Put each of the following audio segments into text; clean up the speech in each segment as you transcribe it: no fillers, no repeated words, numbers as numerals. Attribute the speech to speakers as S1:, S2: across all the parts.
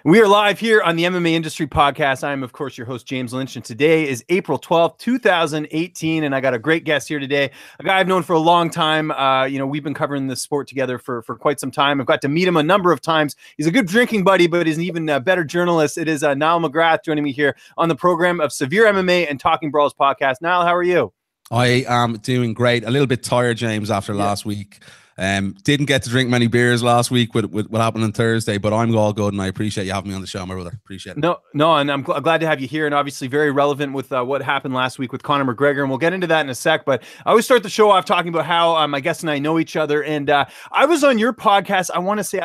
S1: We are live here on the MMA Industry Podcast. I am, of course, your host, James Lynch, and today is April 12th, 2018, and I got a great guest here today, a guy I've known for a long time. We've been covering this sport together for quite some time. I've got to meet him a number of times. He's a good drinking buddy, but he's an even better journalist. It is Niall McGrath joining me here on the program of Severe MMA and Talking Brawls podcast. Niall, how are you?
S2: I am doing great. A little bit tired, James, after last week. Didn't get to drink many beers last week with what happened on Thursday, but I'm all good, and I appreciate you having me on the show, my brother. Appreciate it.
S1: No, and I'm glad to have you here, and obviously very relevant with what happened last week with Conor McGregor, and we'll get into that in a sec. But I always start the show off talking about how my guest and I know each other, and I was on your podcast. I want to say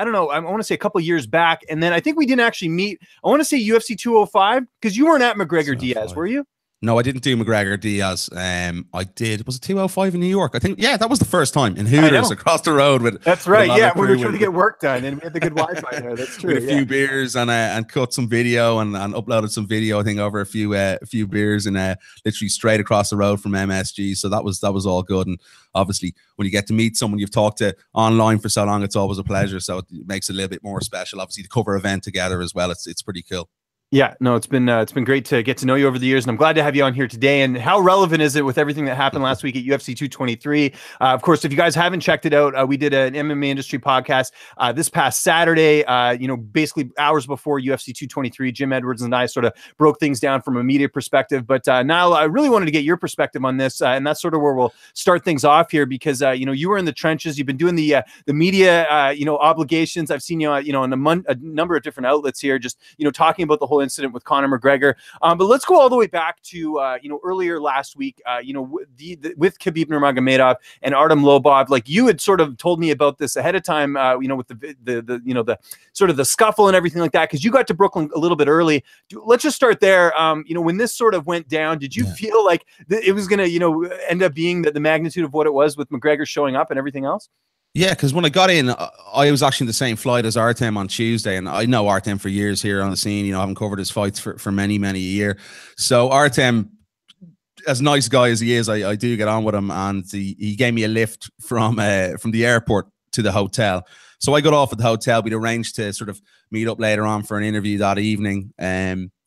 S1: a couple of years back, and then I think we didn't actually meet. I want to say UFC 205 because you weren't at McGregor Diaz, were you?
S2: No, I didn't do McGregor Diaz. I did. Was it 205 in New York? I think. Yeah, that was the first time in Hooters across the road.
S1: That's right. Yeah, we were trying to get work done, and we had the good Wi-Fi there. That's true.
S2: With a few beers and cut some video and uploaded some video. I think over a few beers and literally straight across the road from MSG. So that was all good. And obviously, when you get to meet someone you've talked to online for so long, it's always a pleasure. So it makes it a little bit more special. Obviously, the cover event together as well. It's pretty cool.
S1: Yeah, no, it's been great to get to know you over the years, and I'm glad to have you on here today. And how relevant is it with everything that happened last week at UFC 223? Of course, if you guys haven't checked it out, we did an MMA Industry podcast this past Saturday. Basically hours before UFC 223, Jim Edwards and I sort of broke things down from a media perspective. But Niall, I really wanted to get your perspective on this, and that's sort of where we'll start things off here because you were in the trenches. You've been doing the media obligations. I've seen you on a number of different outlets here, just talking about the whole incident with Conor McGregor. But let's go all the way back to earlier last week, with Khabib Nurmagomedov and Artem Lobov. Like you had sort of told me about this ahead of time, with the sort of the scuffle and everything like that, because you got to Brooklyn a little bit early. Let's just start there. When this sort of went down, did you feel like it was going to end up being the magnitude of what it was with McGregor showing up and everything else?
S2: Yeah, because when I got in, I was actually in the same flight as Artem on Tuesday, and I know Artem for years here on the scene. Having covered his fights for many a year. So Artem, as nice guy as he is, I do get on with him, and he gave me a lift from the airport to the hotel. So I got off at the hotel. We'd arranged to sort of meet up later on for an interview that evening.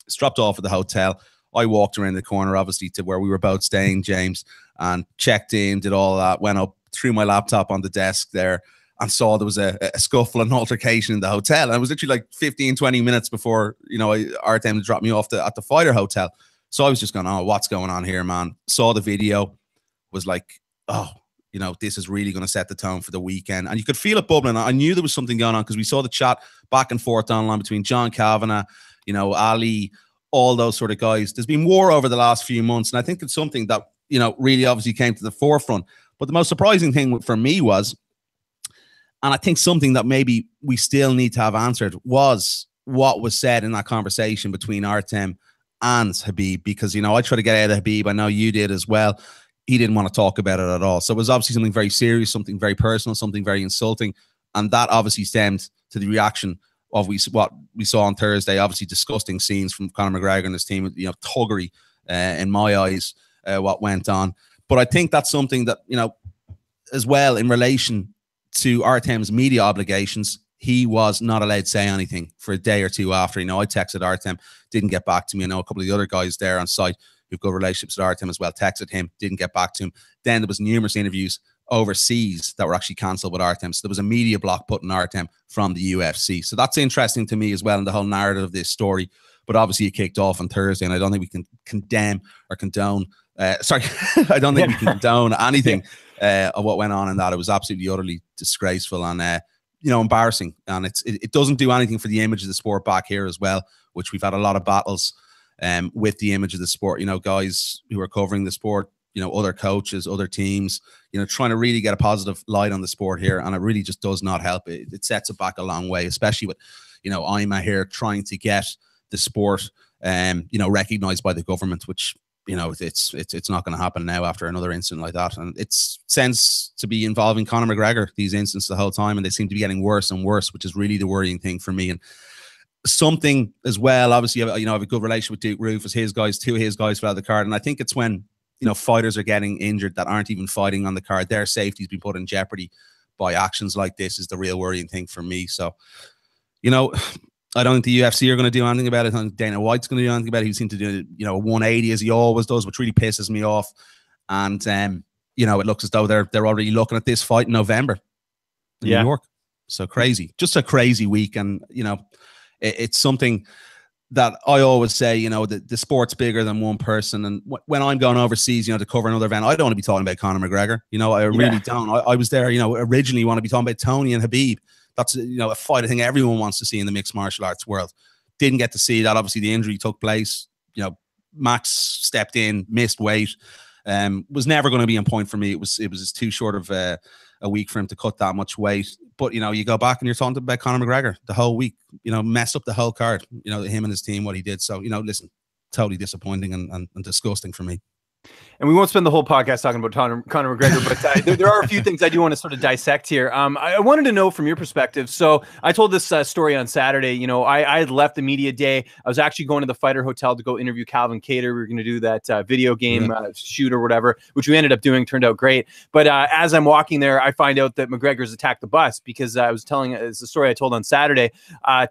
S2: Dropped off at the hotel. I walked around the corner, obviously, to where we were both staying, James, and checked in, did all that, went up, threw my laptop on the desk there and saw there was a scuffle and altercation in the hotel. And it was literally like 15, 20 minutes before, Artem dropped me off at the fighter hotel. So I was just going, oh, what's going on here, man? Saw the video, was like, oh, this is really going to set the tone for the weekend. And you could feel it bubbling. I knew there was something going on because we saw the chat back and forth online between John Kavanagh, Ali, all those sort of guys. There's been war over the last few months. And I think it's something that, really obviously came to the forefront. But the most surprising thing for me was, and I think something that maybe we still need to have answered, was what was said in that conversation between Artem and Khabib. Because, I tried to get out of Khabib. I know you did as well. He didn't want to talk about it at all. So it was obviously something very serious, something very personal, something very insulting. And that obviously stemmed to the reaction of what we saw on Thursday. Obviously disgusting scenes from Conor McGregor and his team, thuggery in my eyes, what went on. But I think that's something that, as well, in relation to Artem's media obligations, he was not allowed to say anything for a day or two after. I texted Artem, didn't get back to me. I know a couple of the other guys there on site who've got relationships with Artem as well, texted him, didn't get back to him. Then there was numerous interviews overseas that were actually cancelled with Artem. So there was a media block put on Artem from the UFC. So that's interesting to me as well in the whole narrative of this story. But obviously it kicked off on Thursday, and I don't think we can condemn or condone I don't think we can condone anything of what went on in that. It was absolutely utterly disgraceful and embarrassing, and it doesn't do anything for the image of the sport back here as well, which we've had a lot of battles with the image of the sport. Guys who are covering the sport, other coaches, other teams, trying to really get a positive light on the sport here, and it really just does not help. It sets it back a long way, especially with I'm here trying to get the sport recognized by the government, which it's not going to happen now after another incident like that. And it tends to be involving Conor McGregor, these incidents the whole time, and they seem to be getting worse and worse, which is really the worrying thing for me. And something as well, obviously, I have a good relationship with Duke Rufus, his guys, two of his guys fell out of the card. And I think it's when, fighters are getting injured that aren't even fighting on the card, their safety's been put in jeopardy by actions like this is the real worrying thing for me. So, I don't think the UFC are going to do anything about it. I don't think Dana White's going to do anything about it. He seemed to do, 180 as he always does, which really pisses me off. And, it looks as though they're already looking at this fight in November in New York. So crazy. Just a crazy week. And, it's something that I always say, the sport's bigger than one person. And when I'm going overseas, to cover another event, I don't want to be talking about Conor McGregor. I really don't. I was there, originally want to be talking about Tony and Khabib. That's, a fight I think everyone wants to see in the mixed martial arts world. Didn't get to see that. Obviously, the injury took place. Max stepped in, missed weight. Was never going to be on point for me. It was too short of a week for him to cut that much weight. But, you go back and you're talking about Conor McGregor the whole week, messed up the whole card, him and his team, what he did. So, listen, totally disappointing and disgusting for me.
S1: And we won't spend the whole podcast talking about Conor McGregor, but there are a few things I do want to sort of dissect here. I wanted to know from your perspective. So I told this story on Saturday. I had left the media day. I was actually going to the Fighter Hotel to go interview Calvin Kattar. We were going to do that video game shoot or whatever, which we ended up doing. Turned out great. But as I'm walking there, I find out that McGregor's attacked the bus because I was telling it's the story I told on Saturday.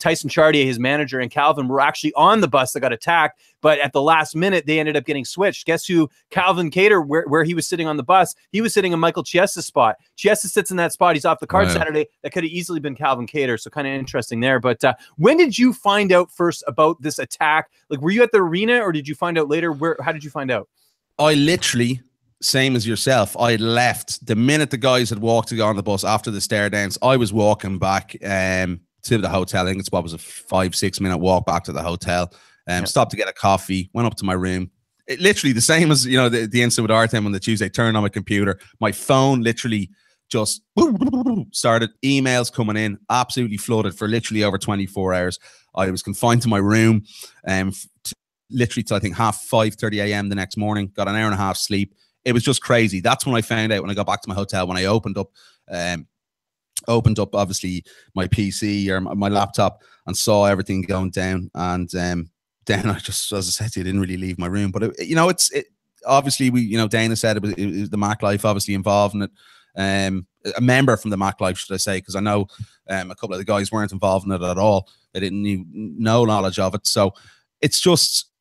S1: Tyson Chartier, his manager, and Calvin were actually on the bus that got attacked. But at the last minute, they ended up getting switched. Guess who Calvin Kattar, where he was sitting on the bus, he was sitting in Michael Chiesta's spot. Chiesa sits in that spot. He's off the card Saturday. That could have easily been Calvin Kattar. So kind of interesting there. But when did you find out first about this attack? Like, were you at the arena or did you find out later? How did you find out?
S2: I literally, same as yourself, I left the minute the guys had walked to go on the bus after the stare downs. I was walking back to the hotel. I think it was a 5-6 minute walk back to the hotel. Stopped to get a coffee, went up to my room. It literally the same as, the incident with Artem on the Tuesday, turned on my computer. My phone literally just started, emails coming in, absolutely flooded for literally over 24 hours. I was confined to my room literally till I think 5:30 a.m. the next morning, got an hour and a half sleep. It was just crazy. That's when I found out when I got back to my hotel, when I opened up obviously my PC or my laptop and saw everything going down. And then I just, as I said to you, didn't really leave my room. But it's obviously Dana said it was the Mac Life obviously involved in it. A member from the Mac Life, should I say, because I know a couple of the guys weren't involved in it at all. They didn't even no knowledge of it. So it's just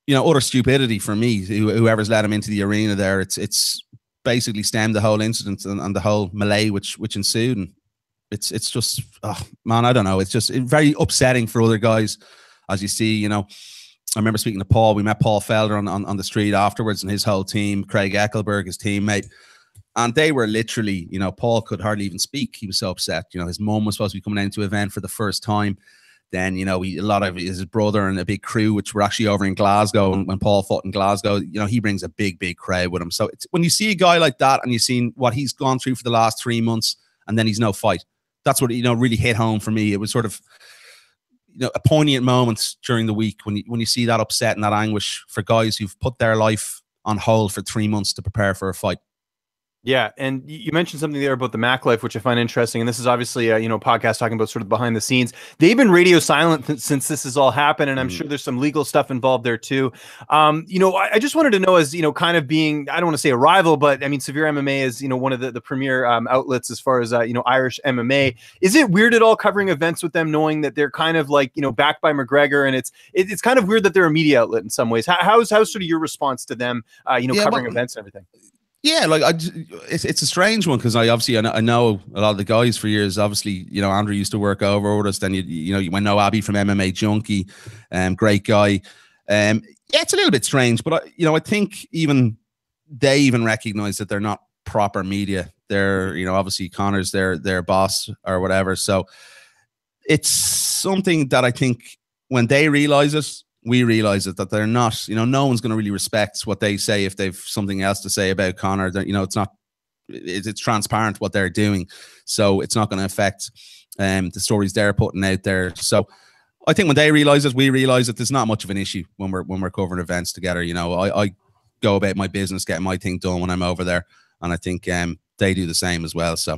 S2: utter stupidity for me. Whoever's let him into the arena there, it's basically stemmed the whole incident and the whole melee which ensued. And it's just, oh man, I don't know. It's just very upsetting for other guys, as you see. I remember speaking to Paul. We met Paul Felder on the street afterwards, and his whole team, Craig Eckelberg, his teammate, and they were literally, Paul could hardly even speak. He was so upset. His mum was supposed to be coming into an event for the first time. Then, a lot of his brother and a big crew, which were actually over in Glasgow. And when Paul fought in Glasgow, he brings a big crowd with him. So when you see a guy like that and you've seen what he's gone through for the last 3 months, and then he's no fight, that's what, really hit home for me. It was sort of, a poignant moment during the week when you see that upset and that anguish for guys who've put their life on hold for 3 months to prepare for a fight.
S1: Yeah, and you mentioned something there about the Mac Life, which I find interesting. And this is obviously a podcast talking about sort of behind the scenes. They've been radio silent since this has all happened, and I'm sure there's some legal stuff involved there too. I just wanted to know, as kind of being, I don't want to say a rival, but I mean, Severe MMA is one of the premier outlets as far as Irish MMA. Is it weird at all covering events with them, knowing that they're kind of like backed by McGregor, and it's kind of weird that they're a media outlet in some ways? How's sort of your response to them, covering events and everything?
S2: Yeah, it's a strange one because I know a lot of the guys for years. Obviously, Andrew used to work over with us. Then you know Abby from MMA Junkie, great guy. Yeah, it's a little bit strange, but I think they even recognize that they're not proper media. They're obviously Conor's their boss or whatever. So it's something that I think when they realize it, we realize it, that they're not, no one's going to really respect what they say if they've something else to say about Conor. That it's not, it's transparent what they're doing, so it's not going to affect the stories they're putting out there. So I think when they realize it, we realize that there's not much of an issue when we're covering events together. I go about my business, getting my thing done when I'm over there, and I think they do the same as well. So.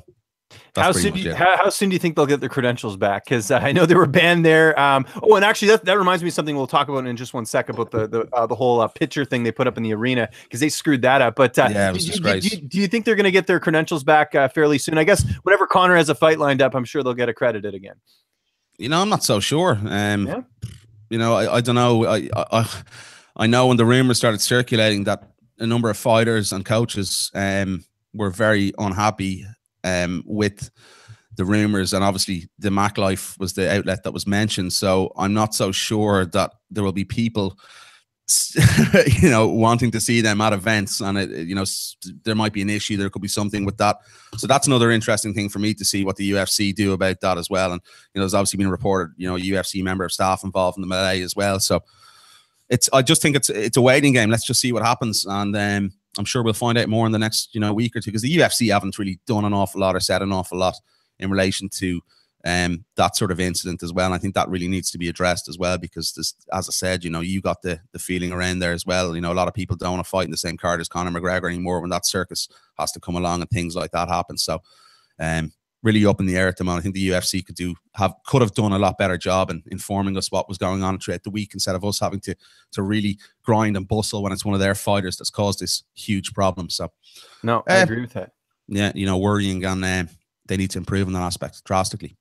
S2: How soon do you think they'll get their credentials back? Because I know they were banned there. And actually, that reminds me of something we'll talk about in just one second about the whole picture thing they put up in the arena, because they screwed that up. But yeah, it was disgrace. Do you think they're going to get their credentials back fairly soon? I guess whenever Conor has a fight lined up, I'm sure they'll get accredited again. I'm not so sure.
S1: Yeah.
S2: I don't know. I know when the rumors started circulating that a number of fighters and coaches were very unhappy with the rumors, and obviously the Mac Life was the outlet that was mentioned. So I'm not so sure that there will be people, wanting to see them at events, and there might be an issue. There could be something with that. So that's another interesting thing for me to see what the UFC do about that as well. And there's obviously been reported, a UFC member of staff involved in the melee as well. So I just think it's a waiting game. Let's just see what happens, and I'm sure we'll find out more in the next week or two, because the UFC haven't really done an awful lot or said an awful lot in relation to that sort of incident as well. And I think that really needs to be addressed as well, because this, as I said, you got the feeling around there as well. A lot of people don't want to fight in the same card as Conor McGregor anymore when that circus has to come along and things like that happen. So really up in the air at the moment. I think the UFC could have done a lot better job in informing us what was going on throughout the week, instead of us having to really grind and bustle when it's one of their fighters that's caused this huge problem. So
S1: no, I agree with that.
S2: Yeah, worrying, and they need to improve in that aspect drastically.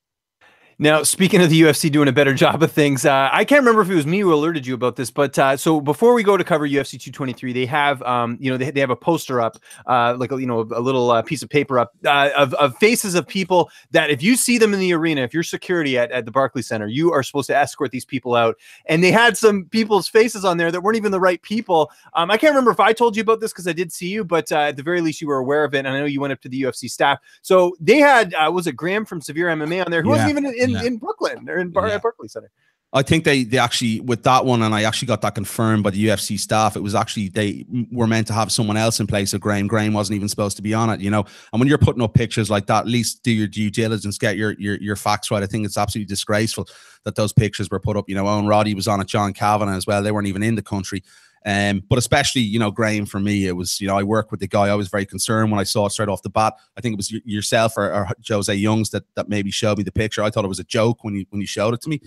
S1: Now, speaking of the UFC doing a better job of things, I can't remember if it was me who alerted you about this, but so before we go to cover UFC 223, they have, they have a poster up, like a little piece of paper up of faces of people that if you see them in the arena, if you're security at the Barclays Center, you are supposed to escort these people out. And they had some people's faces on there that weren't even the right people. I can't remember if I told you about this because I did see you, but at the very least you were aware of it. And I know you went up to the UFC staff. So they had, was it Graham from Severe MMA on there, who wasn't even in Brooklyn or at Barclays Center.
S2: I think they actually, with that one, and I actually got that confirmed by the UFC staff, it was actually, they were meant to have someone else in place of Graham. Graham wasn't even supposed to be on it, and when you're putting up pictures like that, at least do your due diligence, get your facts right. I think it's absolutely disgraceful that those pictures were put up. Owen Roddy was on it, John Kavanagh as well. They weren't even in the country. But especially, Graham, for me, it was, I work with the guy. I was very concerned when I saw it straight off the bat. I think it was yourself or Jose Youngs that maybe showed me the picture. I thought it was a joke when you showed it to me.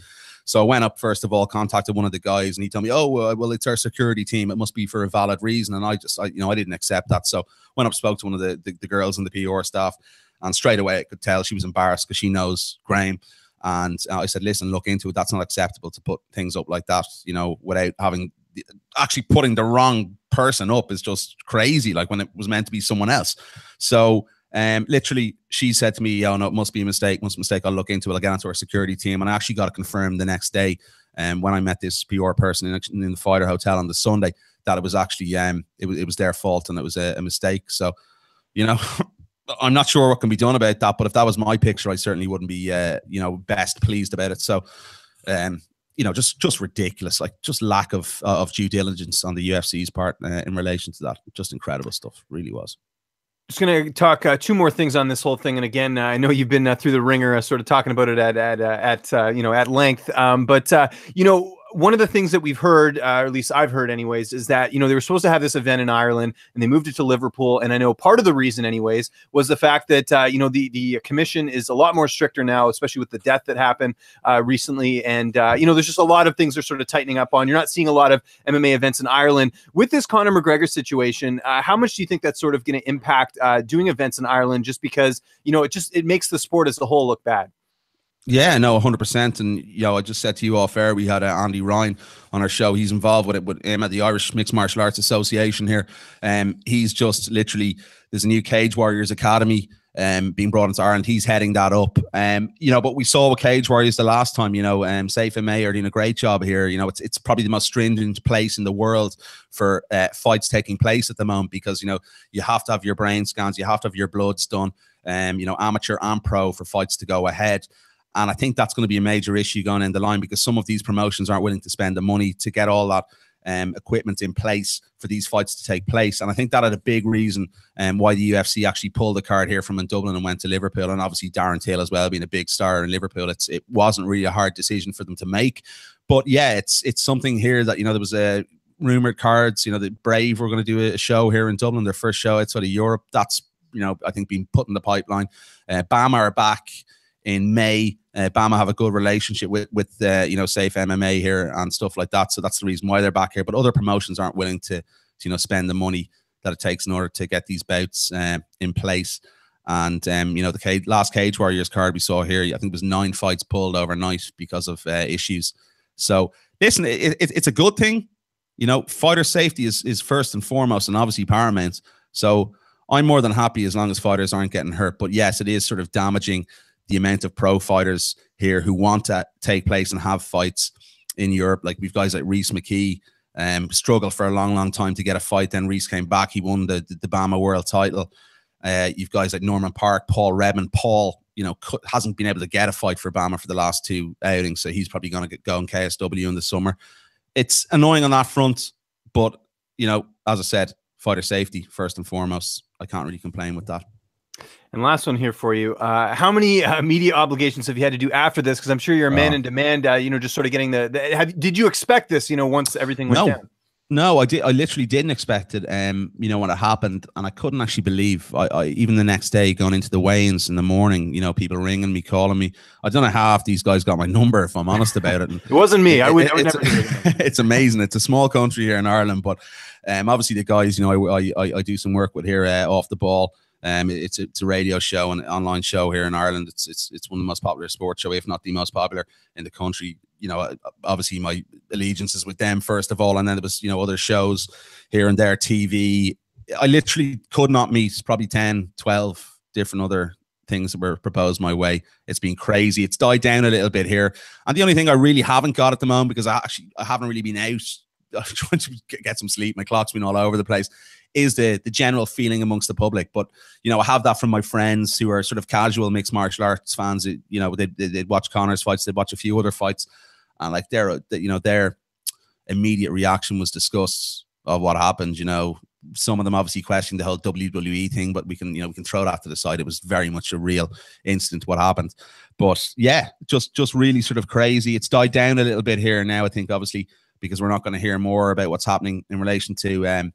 S2: So I went up, first of all, contacted one of the guys, and he told me, well, it's our security team. It must be for a valid reason. And I didn't accept that. So went up, spoke to one of the girls in the PR staff, and straight away I could tell she was embarrassed because she knows Graham. And I said, listen, look into it. That's not acceptable to put things up like that, without having actually putting the wrong person up is just crazy, like when it was meant to be someone else. So literally she said to me, no, it must be a mistake. I'll look into it. I'll get onto our security team. And I actually got it confirmed the next day when I met this PR person in the Fighter Hotel on the Sunday, that it was actually it was their fault and it was a mistake. So I'm not sure what can be done about that, but if that was my picture, I certainly wouldn't be best pleased about it. So just ridiculous, like just lack of due diligence on the UFC's part in relation to that. Just incredible stuff, really was.
S1: Just going to talk two more things on this whole thing, and again, I know you've been through the ringer, sort of talking about it at length. But one of the things that we've heard, or at least I've heard anyways, is that, they were supposed to have this event in Ireland and they moved it to Liverpool. And I know part of the reason anyways was the fact that, the commission is a lot more stricter now, especially with the death that happened recently. And, there's just a lot of things they're sort of tightening up on. You're not seeing a lot of MMA events in Ireland. With this Conor McGregor situation, how much do you think that's sort of going to impact doing events in Ireland, just because, it makes the sport as a whole look bad?
S2: Yeah, no, 100%. And, I just said to you off air, we had Andy Ryan on our show. He's involved with it with him at the Irish Mixed Martial Arts Association here. He's just literally, there's a new Cage Warriors Academy being brought into Ireland. He's heading that up. But we saw with Cage Warriors the last time, Safe MMA are doing a great job here. It's probably the most stringent place in the world for fights taking place at the moment, because, you have to have your brain scans, you have to have your bloods done, amateur and pro for fights to go ahead. And I think that's going to be a major issue going in the line, because some of these promotions aren't willing to spend the money to get all that equipment in place for these fights to take place. And I think that had a big reason why the UFC actually pulled the card here from in Dublin and went to Liverpool. And obviously Darren Till as well, being a big star in Liverpool, it wasn't really a hard decision for them to make. But yeah, it's something here that, there was a rumored cards, the Brave were going to do a show here in Dublin, their first show outside of Europe. That's, I think being put in the pipeline. BAMA are back in May. BAMA have a good relationship with Safe MMA here and stuff like that. So that's the reason why they're back here. But other promotions aren't willing to spend the money that it takes in order to get these bouts in place. And you know, the last Cage Warriors card we saw here, I think it was 9 fights pulled overnight because of issues. So listen, it's a good thing. You know, fighter safety is first and foremost, and obviously paramount. So I'm more than happy as long as fighters aren't getting hurt. But yes, it is sort of damaging the amount of pro fighters here who want to take place and have fights in Europe. Like we've guys like Reece McKee, struggled for a long time to get a fight. Then Reece came back. He won the BAMMA world title. You've guys like Norman Park, Paul Redmond. Paul, you know, hasn't been able to get a fight for BAMMA for the last 2 outings. So he's probably going to go in KSW in the summer. It's annoying on that front. But, you know, as I said, fighter safety first and foremost. I can't really complain with that.
S1: And last one here for you. How many media obligations have you had to do after this? Because I'm sure you're a man in demand, you know, just sort of getting did you expect this, you know, once everything went down?
S2: No, I literally didn't expect it. You know, when it happened, and I couldn't actually believe. I even the next day, going into the weigh-ins in the morning, you know, people ringing me, calling me. I don't know how half these guys got my number, if I'm honest about it. And
S1: it wasn't me. I would never.
S2: It's amazing. It's a small country here in Ireland, but obviously the guys, you know, I do some work with here off the ball. It's a radio show and online show here in Ireland. It's one of the most popular sports show, if not the most popular in the country. You know, obviously my allegiance is with them first of all, and then there was, you know, other shows here and there, TV. I literally could not meet probably 10, 12 different other things that were proposed my way. It's been crazy. It's died down a little bit here. And the only thing I really haven't got at the moment, because I haven't really been out, I'm trying to get some sleep, my clock's been all over the place, is the general feeling amongst the public. But, you know, I have that from my friends who are sort of casual mixed martial arts fans. You know, they'd watch Conor's fights, they'd watch a few other fights, and like their immediate reaction was disgust of what happened. You know, some of them obviously questioned the whole WWE thing, but we can throw that to the side. It was very much a real incident what happened. But yeah, just really sort of crazy. It's died down a little bit here now, I think, obviously, because we're not going to hear more about what's happening in relation to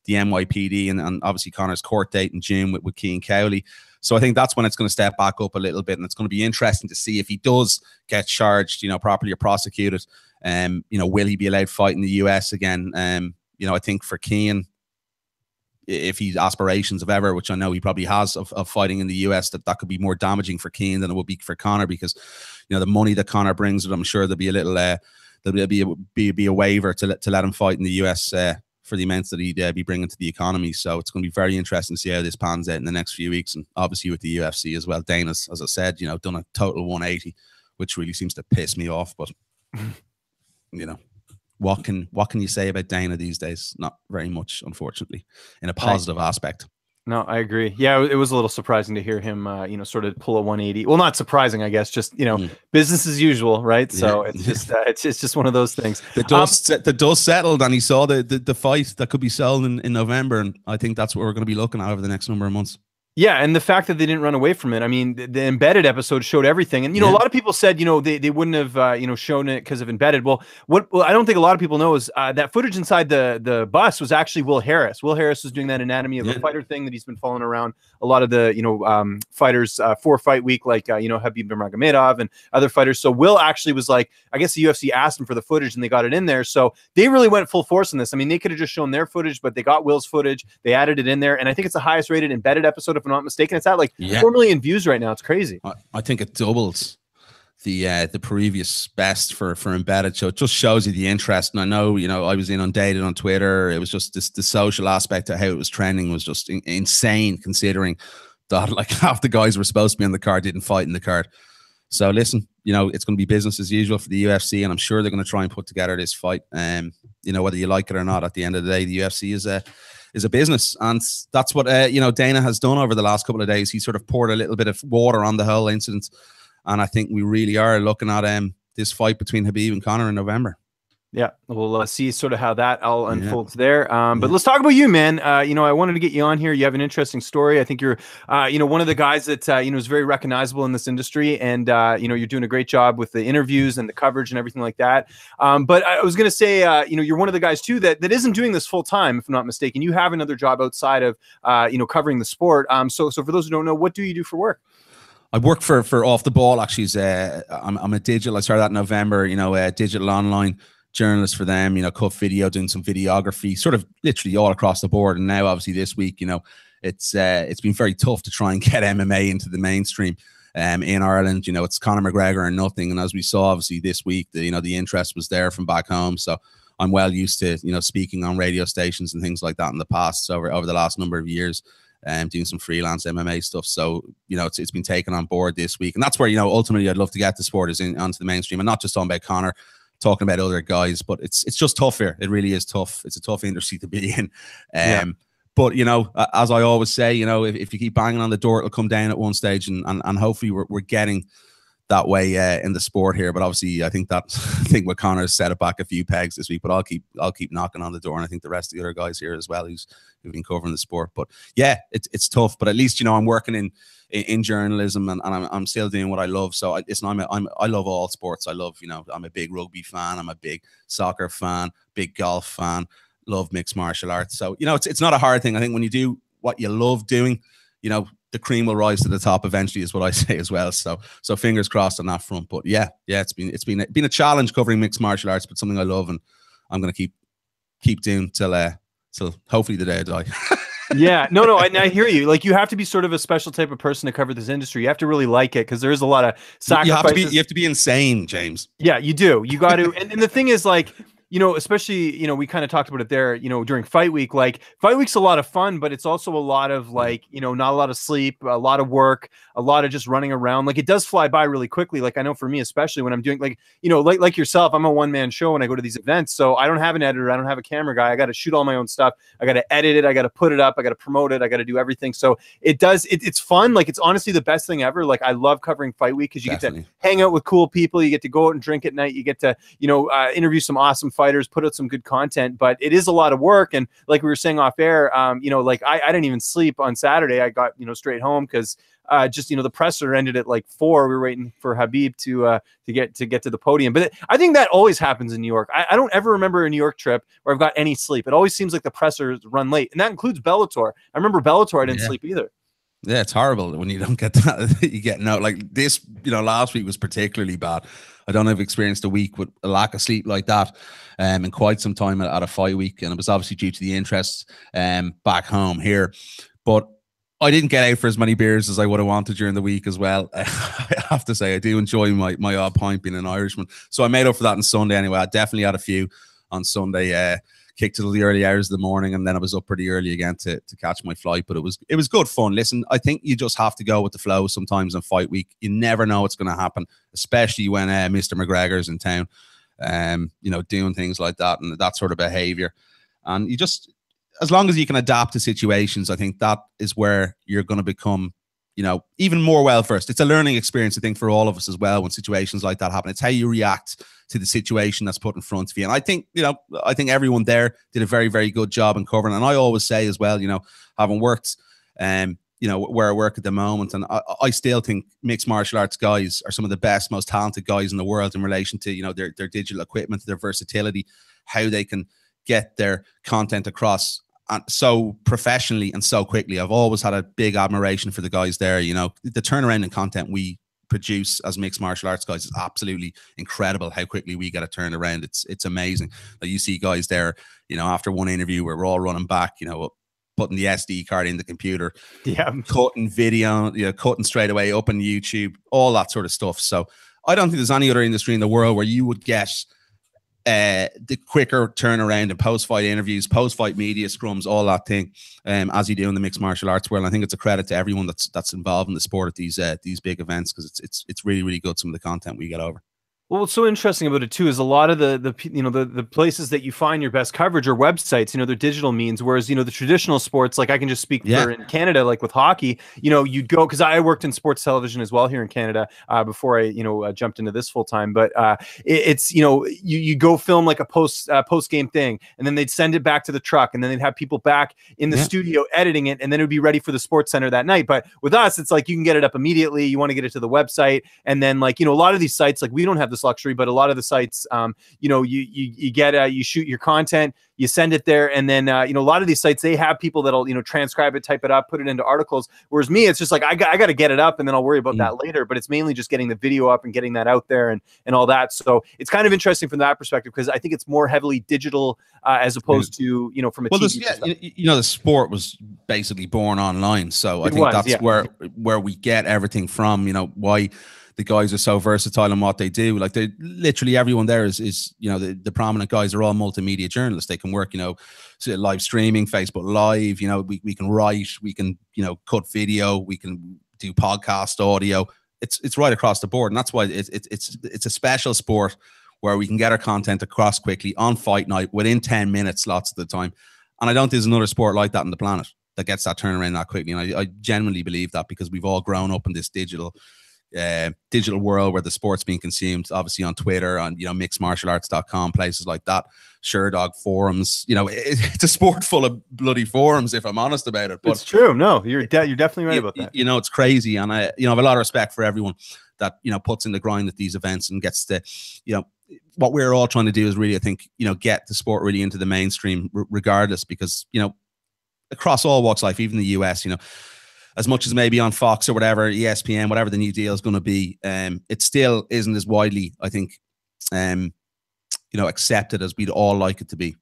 S2: the NYPD and obviously Conor's court date in June with Cian Cowley. So I think that's when it's going to step back up a little bit, and it's going to be interesting to see if he does get charged, you know, properly or prosecuted. You know, will he be allowed to fight in the US again? You know, I think for Cian, if he's aspirations of ever, which I know he probably has, of fighting in the US, that could be more damaging for Cian than it would be for Conor, because, you know, the money that Conor brings with him, I'm sure there'll be a little there'll be a waiver to let him fight in the US for the amounts that he'd be bringing to the economy. So it's going to be very interesting to see how this pans out in the next few weeks, and obviously with the UFC as well. Dana's, as I said, you know, done a total 180, which really seems to piss me off. But you know, what can you say about Dana these days? Not very much, unfortunately, in a positive aspect.
S1: No, I agree. Yeah, it was a little surprising to hear him, you know, sort of pull a 180. Well, not surprising, I guess. Just, you know, business as usual, right? So it's just one of those things. The
S2: dust settled, and he saw the fight that could be sold in November, and I think that's what we're going to be looking at over the next number of months.
S1: Yeah, and the fact that they didn't run away from it. I mean, the Embedded episode showed everything. And, you know, a lot of people said, you know, they wouldn't have, you know, shown it because of Embedded. Well, I don't think a lot of people know is that footage inside the bus was actually Will Harris. Will Harris was doing that Anatomy of a Fighter thing that he's been following around a lot of the, you know, fighters for Fight Week, like, you know, Khabib Nurmagomedov and other fighters. So Will actually was like, I guess the UFC asked him for the footage and they got it in there. So they really went full force in this. I mean, they could have just shown their footage, but they got Will's footage. They added it in there. And I think it's the highest rated Embedded episode, if I'm not mistaken. It's at like 4 million views right now. It's crazy.
S2: I think it doubles the previous best for Embedded. So it just shows you the interest. And I know, you know, I was inundated on Twitter. It was just the social aspect of how it was trending was just insane, considering that like half the guys were supposed to be on the card didn't fight in the card. So listen, you know, it's going to be business as usual for the UFC, and I'm sure they're going to try and put together this fight. You know, whether you like it or not, at the end of the day, the UFC is a business, and that's what you know, Dana has done over the last couple of days. He sort of poured a little bit of water on the whole incident, and I think we really are looking at this fight between Khabib and Conor in November. Yeah,
S1: we'll see sort of how that all unfolds there. But let's talk about you, man. You know, I wanted to get you on here. You have an interesting story. I think you're, you know, one of the guys that, you know, is very recognizable in this industry. And, you know, you're doing a great job with the interviews and the coverage and everything like that. But I was going to say, you know, you're one of the guys, too, that isn't doing this full time, if I'm not mistaken. You have another job outside of, you know, covering the sport. So for those who don't know, what do you do for work?
S2: I work for Off the Ball, actually. I'm a digital. I started that in November, you know, digital online journalist for them, you know, cut video, doing some videography, sort of literally all across the board. And now, obviously, this week, you know, it's been very tough to try and get MMA into the mainstream. In Ireland, you know, it's Conor McGregor and nothing. And as we saw, obviously this week, the interest was there from back home. So I'm well used to, speaking on radio stations and things like that in the past. So over the last number of years, doing some freelance MMA stuff. So, it's been taken on board this week. And that's where, ultimately I'd love to get the sport onto the mainstream, and not just talking about Conor, talking about other guys, but it's just tough here. It really is tough. It's a tough industry to be in. But, as I always say, if you keep banging on the door, it'll come down at one stage, and hopefully we're getting that way in the sport here. But obviously, I think what Conor has set it back a few pegs this week. But I'll keep knocking on the door, and I think the rest of the other guys here as well who've been covering the sport. But yeah, it's tough. But at least I'm working in journalism, and I'm still doing what I love. So I love all sports. I love I'm a big rugby fan. I'm a big soccer fan. Big golf fan. Love mixed martial arts. So, it's not a hard thing. I think when you do what you love doing, the cream will rise to the top eventually, is what I say as well. So fingers crossed on that front. But yeah, it's been a challenge covering mixed martial arts, but something I love, and I'm going to keep doing till hopefully the day I die.
S1: Yeah, no, I hear you. Like, you have to be sort of a special type of person to cover this industry. You have to really like it, because there is a lot of sacrifices.
S2: You have to be insane, James.
S1: Yeah, you do. You got to. And the thing is, like, especially, we kind of talked about it there, during fight week. Like, fight week's a lot of fun, but it's also a lot of, like, not a lot of sleep, a lot of work, a lot of just running around. Like, it does fly by really quickly. Like, I know for me, especially when I'm doing, like, like yourself, I'm a one-man show when I go to these events. So I don't have an editor. I don't have a camera guy. I got to shoot all my own stuff. I got to edit it. I got to put it up. I got to promote it. I got to do everything. So it's fun. Like, it's honestly the best thing ever. Like, I love covering fight week, because you get to hang out with cool people. You get to go out and drink at night. You get to, interview some awesome fighters, put out some good content. But it is a lot of work. And like we were saying off air, like I didn't even sleep on Saturday. I got, straight home, because just the presser ended at like 4. We were waiting for Habib to get to the podium. But I think that always happens in New York. I don't ever remember a New York trip where I've got any sleep. It always seems like the pressers run late, and that includes Bellator. I remember Bellator, I didn't sleep either.
S2: Yeah, it's horrible when you don't get that. You get like this. Last week was particularly bad. I don't know if I've experienced a week with a lack of sleep like that in quite some time at a fight week, and it was obviously due to the interest back home here. But I didn't get out for as many beers as I would have wanted during the week as well. I have to say, I do enjoy my odd pint, being an Irishman. So I made up for that on Sunday anyway. I definitely had a few on Sunday. Kicked till the early hours of the morning, and then I was up pretty early again to catch my flight. But it was good fun. Listen, I think you just have to go with the flow sometimes on fight week. You never know what's going to happen, especially when Mr. McGregor's in town, doing things like that and that sort of behavior. And you just, as long as you can adapt to situations, I think that is where you're going to become, even more well-versed. It's a learning experience, I think, for all of us as well when situations like that happen. It's how you react to the situation that's put in front of you. And I think, everyone there did a very, very good job in covering. And I always say as well, having worked, where I work at the moment, and I still think mixed martial arts guys are some of the best, most talented guys in the world in relation to, their digital equipment, their versatility, how they can get their content across so professionally and so quickly. I've always had a big admiration for the guys there. The turnaround in content we produce as mixed martial arts guys is absolutely incredible. How quickly we get it turned around, it's amazing. Like, you see guys there, after one interview where we're all running back, putting the SD card in the computer, cutting video, cutting straight away up on YouTube, all that sort of stuff. So I don't think there's any other industry in the world where you would get the quicker turnaround in post-fight interviews, post-fight media scrums, all that thing, as you do in the mixed martial arts world. And I think it's a credit to everyone that's involved in the sport at these big events, because it's really, really good, some of the content we get over.
S1: Well, what's so interesting about it too is a lot of the places that you find your best coverage are websites. They're digital means. Whereas the traditional sports, like I can just speak for in Canada, like with hockey. You'd go, because I worked in sports television as well here in Canada before I jumped into this full time. But it's you go film like a post game thing, and then they'd send it back to the truck, and then they'd have people back in the studio editing it, and then it would be ready for the Sports Center that night. But with us, it's like you can get it up immediately. You want to get it to the website, and then a lot of these sites, like we don't have the this luxury, but a lot of the sites, you know, you get you shoot your content, you send it there, and then you know, a lot of these sites, they have people that'll, you know, transcribe it, type it up, put it into articles. Whereas me, it's just like I got to get it up, and then I'll worry about that later. But it's mainly just getting the video up and getting that out there and all that. So it's kind of interesting from that perspective, because I think it's more heavily digital as opposed to, you know, from a TV perspective.
S2: You know, the sport was basically born online, so I think that's where we get everything from. You know, why the guys are so versatile in what they do. Like, they literally everyone there is you know, the prominent guys are all multimedia journalists. They can work, you know, live streaming, Facebook Live. You know, we can write, we can, you know, cut video, we can do podcast audio. It's right across the board, and that's why it's a special sport where we can get our content across quickly on fight night within 10 minutes lots of the time. And I don't think there's another sport like that on the planet that gets that turnaround that quickly. And I genuinely believe that, because we've all grown up in this digital world where the sport's being consumed, obviously on Twitter, on, you know, mixedmartialarts.com, places like that, Sherdog forums. You know, it's a sport full of bloody forums, if I'm honest about it. But
S1: it's true. No, you're definitely right about that.
S2: You know, it's crazy, and I, you know, have a lot of respect for everyone that, you know, puts in the grind at these events and gets to, you know, what we're all trying to do is really, I think, you know, get the sport really into the mainstream, regardless, because, you know, across all walks of life, even the US, you know, as much as maybe on Fox or whatever, ESPN, whatever the new deal is going to be, it still isn't as widely, I think, you know, accepted as we'd all like it to be.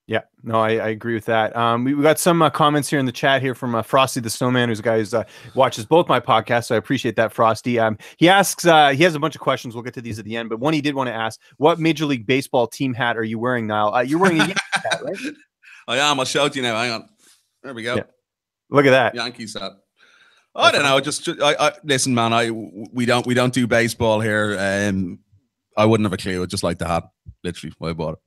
S1: Yeah, no, I agree with that. We got some comments here in the chat here from Frosty the Snowman, who's a guy who watches both my podcasts, so I appreciate that, Frosty. He asks, he has a bunch of questions. We'll get to these at the end, but one he did want to ask: what Major League Baseball team hat are you wearing, Niall? You're wearing a Yankees hat, right?
S2: I am. I'll show it to you now. Hang on. There we go.
S1: Yeah. Look at that.
S2: Yankees hat. I don't know. Just I listen, man. We don't do baseball here. I wouldn't have a clue. I just like the hat. Literally, why I bought it.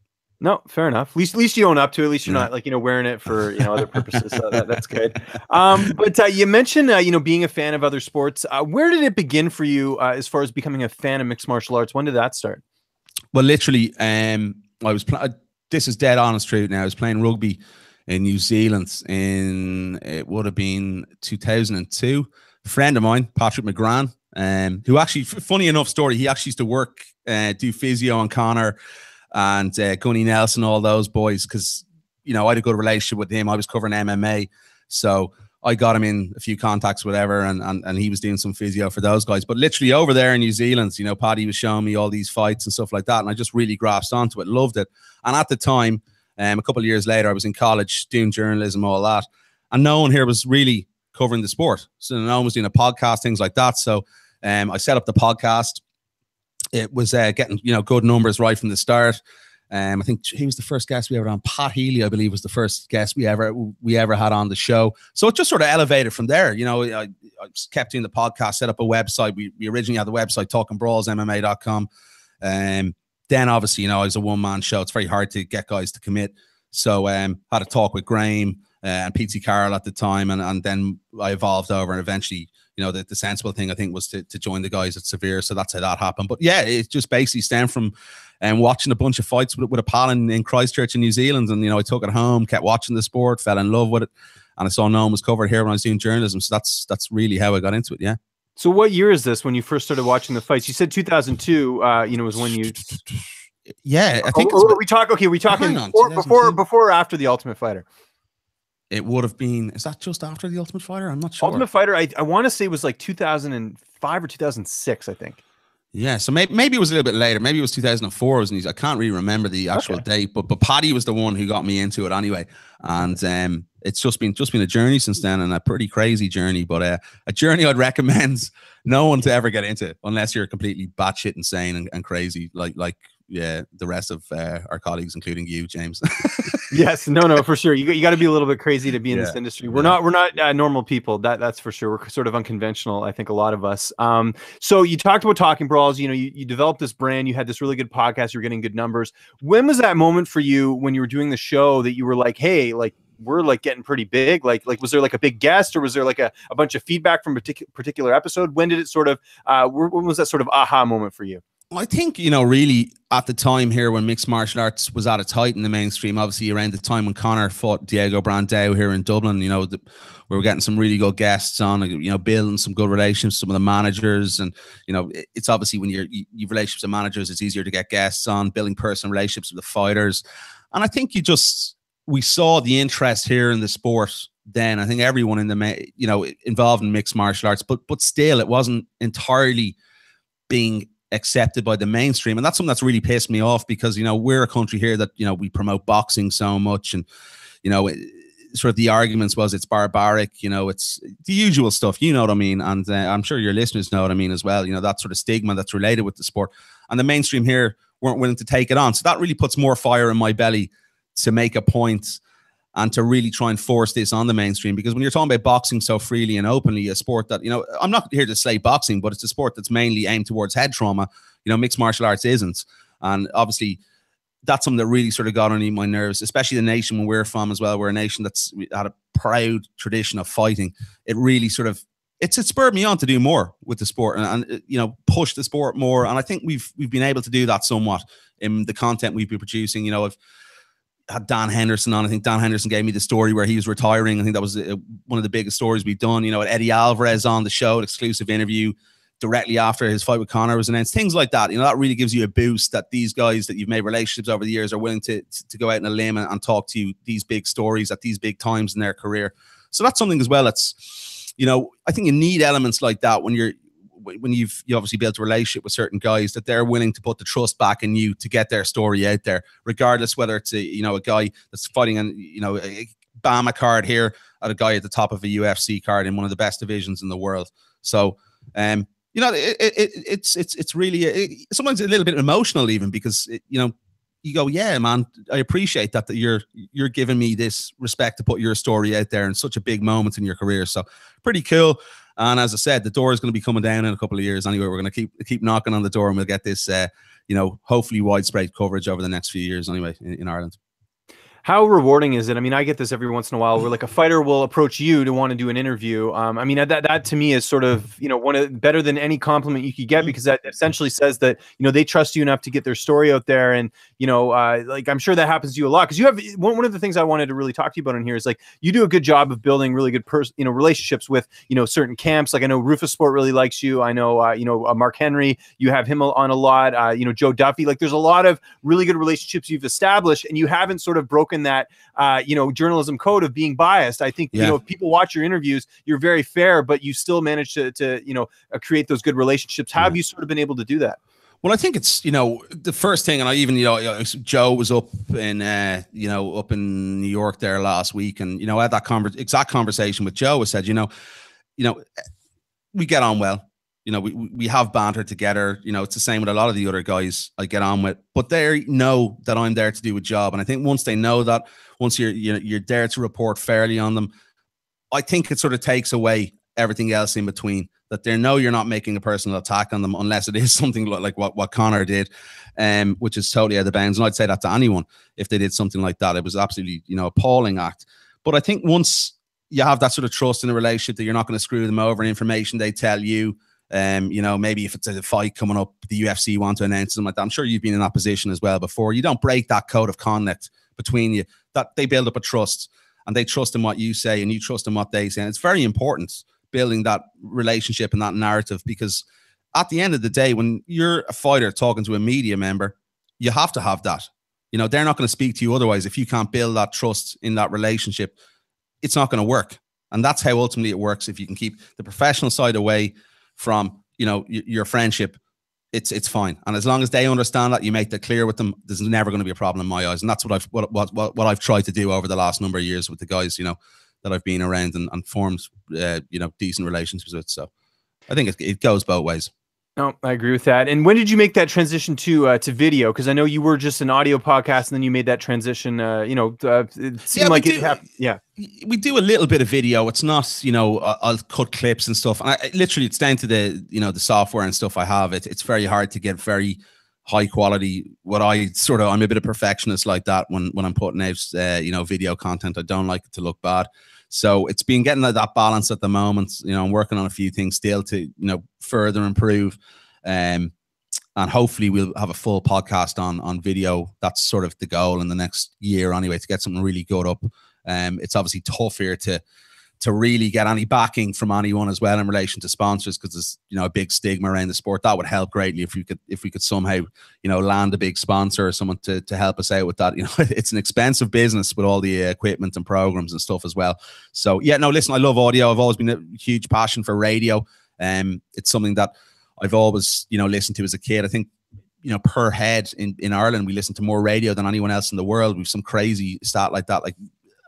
S1: No, fair enough. At least you own up to it. At least you're not, like, you know, wearing it for, you know, other purposes. So that's good. But you mentioned, you know, being a fan of other sports. Where did it begin for you as far as becoming a fan of mixed martial arts? When did that start?
S2: Well, literally, I was this is dead honest truth now. I was playing rugby in New Zealand it would have been 2002. A friend of mine, Patrick McGrath, who actually, funny enough story, he actually used to work, do physio on Conor and Gunny Nelson, all those boys, because, you know, I had a good relationship with him. I was covering MMA, so I got him in a few contacts, whatever, and he was doing some physio for those guys. But literally over there in New Zealand, you know, Paddy was showing me all these fights and stuff like that, and I just really grasped onto it, loved it. And at the time, a couple of years later, I was in college doing journalism, all that, and no one here was really covering the sport. So no one was doing a podcast, things like that. So I set up the podcast. It was getting, you know, good numbers right from the start. I think he was the first guest we ever had on. Pat Healy, I believe, was the first guest we ever had on the show. So it just sort of elevated from there. You know, I just kept doing the podcast, set up a website. We originally had the website talkingbrawlsmma.com. Then obviously, you know, as a one-man show, it's very hard to get guys to commit. So had a talk with Graham and PT Carroll at the time, and then I evolved over, and eventually, you know, the sensible thing, I think, was to join the guys at Severe. So that's how that happened. But yeah, it just basically stemmed from watching a bunch of fights with a pal in Christchurch in New Zealand. And, you know, I took it home, kept watching the sport, fell in love with it. And I saw no one was covered here when I was doing journalism. So that's really how I got into it. Yeah. So
S1: what year is this when you first started watching the fights? You said 2002, you know, was when you...
S2: Yeah, I think...
S1: we talking before or after The Ultimate Fighter?
S2: It would have been... Is that just after The Ultimate Fighter? I'm not sure.
S1: Ultimate Fighter, I want to say it was like 2005 or 2006, I think.
S2: Yeah, so maybe it was a little bit later. Maybe it was 2004. I can't really remember the actual date, but Paddy was the one who got me into it anyway. And it's just been a journey since then, and a pretty crazy journey, but a journey I'd recommend no one to ever get into unless you're completely batshit insane and crazy, like the rest of our colleagues, including you, James.
S1: Yes, no, for sure. You got to be a little bit crazy to be in this industry. We're not normal people. That's for sure. We're sort of unconventional, I think, a lot of us. So you talked about Talking Brawls. You know, you developed this brand. You had this really good podcast. You were getting good numbers. When was that moment for you when you were doing the show that you were like, hey, like, we're like getting pretty big? Like was there like a big guest, or was there like a bunch of feedback from a particular episode? When did it sort of when was that sort of aha moment for you?
S2: I think, you know, really at the time here when mixed martial arts was at its height in the mainstream, obviously around the time when Conor fought Diego Brandao here in Dublin, you know, we were getting some really good guests on, you know, building some good relationships, some of the managers. And, you know, it's obviously when you've relationships with managers, it's easier to get guests on, building personal relationships with the fighters. And I think we saw the interest here in the sport then. I think everyone in the, you know, involved in mixed martial arts, but still it wasn't entirely being accepted by the mainstream. And that's something that's really pissed me off, because, you know, we're a country here that, you know, we promote boxing so much, and, you know, sort of the arguments was it's barbaric, you know, it's the usual stuff, you know what I mean? And I'm sure your listeners know what I mean as well, you know, that sort of stigma that's related with the sport, and the mainstream here weren't willing to take it on. So that really puts more fire in my belly to make a point and to really try and force this on the mainstream. Because when you're talking about boxing so freely and openly, a sport that, you know, I'm not here to slay boxing, but it's a sport that's mainly aimed towards head trauma, you know, mixed martial arts isn't. And obviously that's something that really sort of got on my nerves, especially the nation when we're from as well. We're a nation that's had a proud tradition of fighting. It really sort of, it spurred me on to do more with the sport and you know, push the sport more. And I think we've been able to do that somewhat in the content we've been producing. You know, I've had Dan Henderson on. I think Dan Henderson gave me the story where he was retiring. I think that was one of the biggest stories we've done. You know, Eddie Alvarez on the show, an exclusive interview directly after his fight with Conor was announced. Things like that. You know, that really gives you a boost that these guys that you've made relationships over the years are willing to go out on a limb and talk to you these big stories at these big times in their career. So that's something as well. That's, you know, I think you need elements like that when you've obviously built a relationship with certain guys, that they're willing to put the trust back in you to get their story out there, regardless whether it's you know, a guy that's fighting an, you know, a BAMA card here at a guy at the top of a UFC card in one of the best divisions in the world. So, you know, it's really sometimes a little bit emotional even, because you know, you go, yeah, man, I appreciate that you're giving me this respect to put your story out there in such a big moment in your career. So pretty cool. And as I said, the door is going to be coming down in a couple of years anyway. We're going to keep knocking on the door, and we'll get this, you know, hopefully widespread coverage over the next few years anyway in Ireland.
S1: How rewarding is it? I mean, I get this every once in a while where like a fighter will approach you to want to do an interview. I mean, that to me is sort of, you know, better than any compliment you could get, because that essentially says that, you know, they trust you enough to get their story out there. And, you know, like I'm sure that happens to you a lot, because you have one of the things I wanted to really talk to you about in here is like you do a good job of building really good relationships with, you know, certain camps. Like I know Rufus Sport really likes you. I know, you know, Mark Henry, you have him on a lot. You know, Joe Duffy. Like there's a lot of really good relationships you've established, and you haven't sort of broken that you know, journalism code of being biased. I think, you know, if people watch your interviews, you're very fair, but you still manage to you know, create those good relationships. How have you sort of been able to do that?
S2: Well, I think it's, you know, the first thing, and I even, you know, Joe was up in, you know, up in New York there last week, and, you know, I had that exact conversation with Joe. I said, you know, we get on well. You know, we have banter together. You know, it's the same with a lot of the other guys I get on with, but they know that I'm there to do a job. And I think once they know that, once you're there to report fairly on them, I think it sort of takes away everything else in between. That they know you're not making a personal attack on them, unless it is something like what Conor did, which is totally out of bounds. And I'd say that to anyone if they did something like that. It was absolutely, you know, appalling act. But I think once you have that sort of trust in a relationship that you're not going to screw them over, and information they tell you. You know, maybe if it's a fight coming up, the UFC want to announce something like that. I'm sure you've been in that position as well before. You don't break that code of conduct between you, that they build up a trust, and they trust in what you say and you trust in what they say. And it's very important building that relationship and that narrative, because at the end of the day, when you're a fighter talking to a media member, you have to have that. You know, they're not going to speak to you otherwise. If you can't build that trust in that relationship, it's not going to work. And that's how ultimately it works. If you can keep the professional side away from, you know, your friendship, it's fine. And as long as they understand that, you make that clear with them, there's never going to be a problem in my eyes. And that's what I've tried to do over the last number of years with the guys, you know, that I've been around and formed, you know, decent relationships with. So I think it goes both ways.
S1: No, I agree with that. And when did you make that transition to video? Because I know you were just an audio podcast, and then you made that transition. You know, it seemed like it happened. Yeah,
S2: we do a little bit of video. It's not, you know, I'll cut clips and stuff. And literally, it's down to the, you know, the software and stuff I have. It's very hard to get very high quality. I'm a bit of perfectionist like that when I'm putting out, you know, video content. I don't like it to look bad. So it's been getting that balance at the moment. You know, I'm working on a few things still to, you know, further improve. And hopefully we'll have a full podcast on video. That's sort of the goal in the next year anyway, to get something really good up. It's obviously tough here to really get any backing from anyone as well in relation to sponsors, because there's, you know, a big stigma around the sport. That would help greatly if we could somehow, you know, land a big sponsor or someone to help us out with that. You know, it's an expensive business with all the equipment and programs and stuff as well. So yeah, no, listen, I love audio. I've always been a huge passion for radio. It's something that I've always, you know, listened to as a kid. I think, you know, per head in Ireland, we listen to more radio than anyone else in the world. We've some crazy stat like that. Like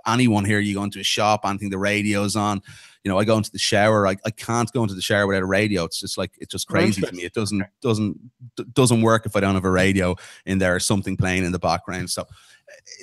S2: anyone here, you go into a shop, anything, the radio's on. You know, I go into the shower. I can't go into the shower without a radio. It's just like, it's just crazy to me. It doesn't work if I don't have a radio in there or something playing in the background. So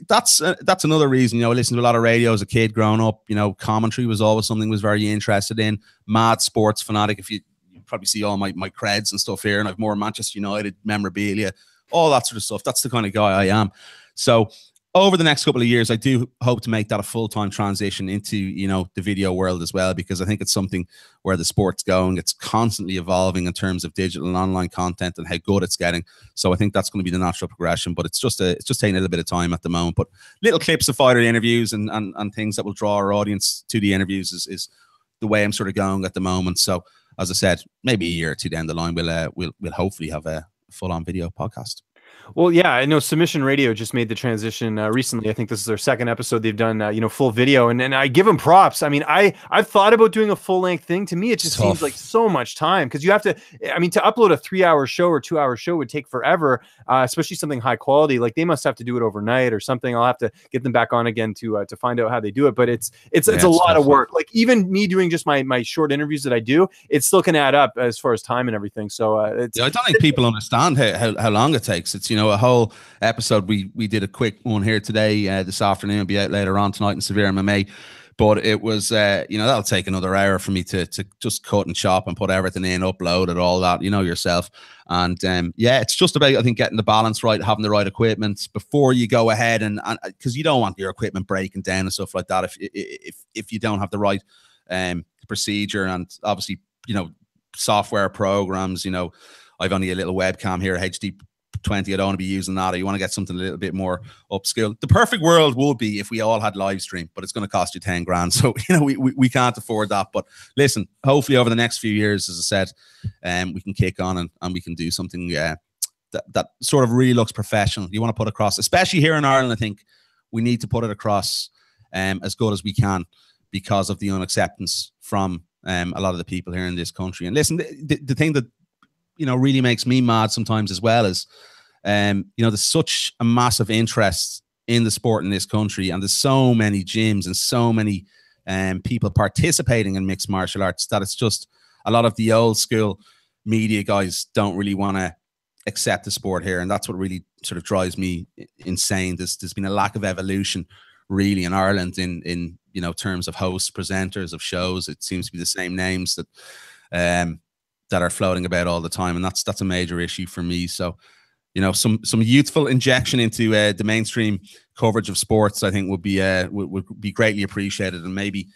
S2: that's another reason. You know, I listened to a lot of radio as a kid growing up. You know, commentary was always something I was very interested in. Mad sports fanatic. If you probably see all my creds and stuff here, and I've more Manchester United memorabilia, all that sort of stuff. That's the kind of guy I am. So over the next couple of years, I do hope to make that a full-time transition into, you know, the video world as well, because I think it's something where the sport's going. It's constantly evolving in terms of digital and online content and how good it's getting. So I think that's going to be the natural progression, but it's just taking a little bit of time at the moment. But little clips of fighter interviews and things that will draw our audience to the interviews is the way I'm sort of going at the moment. So as I said, maybe a year or two down the line, we'll hopefully have a full-on video podcast.
S1: Well, yeah, I know Submission Radio just made the transition recently. I think this is their second episode they've done, you know, full video, and I give them props. I mean, I've thought about doing a full length thing. To me, it just seems like so much time, because you have to. I mean, to upload a 3-hour show or 2-hour show would take forever, especially something high quality. Like they must have to do it overnight or something. I'll have to get them back on again to find out how they do it. But it's a lot of work. Like even me doing just my short interviews that I do, it still can add up as far as time and everything. So I don't
S2: think people understand how long it takes. It's, you know, a whole episode. We did a quick one here today, this afternoon, be out later on tonight in Severe MMA, but it was you know, that'll take another hour for me to just cut and chop and put everything in, upload it, all that, you know yourself. And yeah, it's just about, I think, getting the balance right, having the right equipment before you go ahead, and because you don't want your equipment breaking down and stuff like that if you don't have the right procedure, and obviously, you know, software programs. You know, I've only a little webcam here, HD 20. I don't want to be using that. Or you want to get something a little bit more upscale. The perfect world would be if we all had live stream, but it's going to cost you 10 grand. So, you know, we can't afford that. But listen, hopefully over the next few years, as I said, we can kick on and we can do something that sort of really looks professional. You want to put across, especially here in Ireland, I think we need to put it across as good as we can, because of the unacceptance from a lot of the people here in this country. And listen, the thing that, you know, really makes me mad sometimes as well is, you know, there's such a massive interest in the sport in this country, and there's so many gyms and so many people participating in mixed martial arts that it's just a lot of the old school media guys don't really want to accept the sport here, and that's what really sort of drives me insane. There's been a lack of evolution really in Ireland in you know, terms of hosts, presenters of shows. It seems to be the same names that are floating about all the time, and that's a major issue for me. So, you know, some youthful injection into the mainstream coverage of sports, I think would be greatly appreciated, and maybe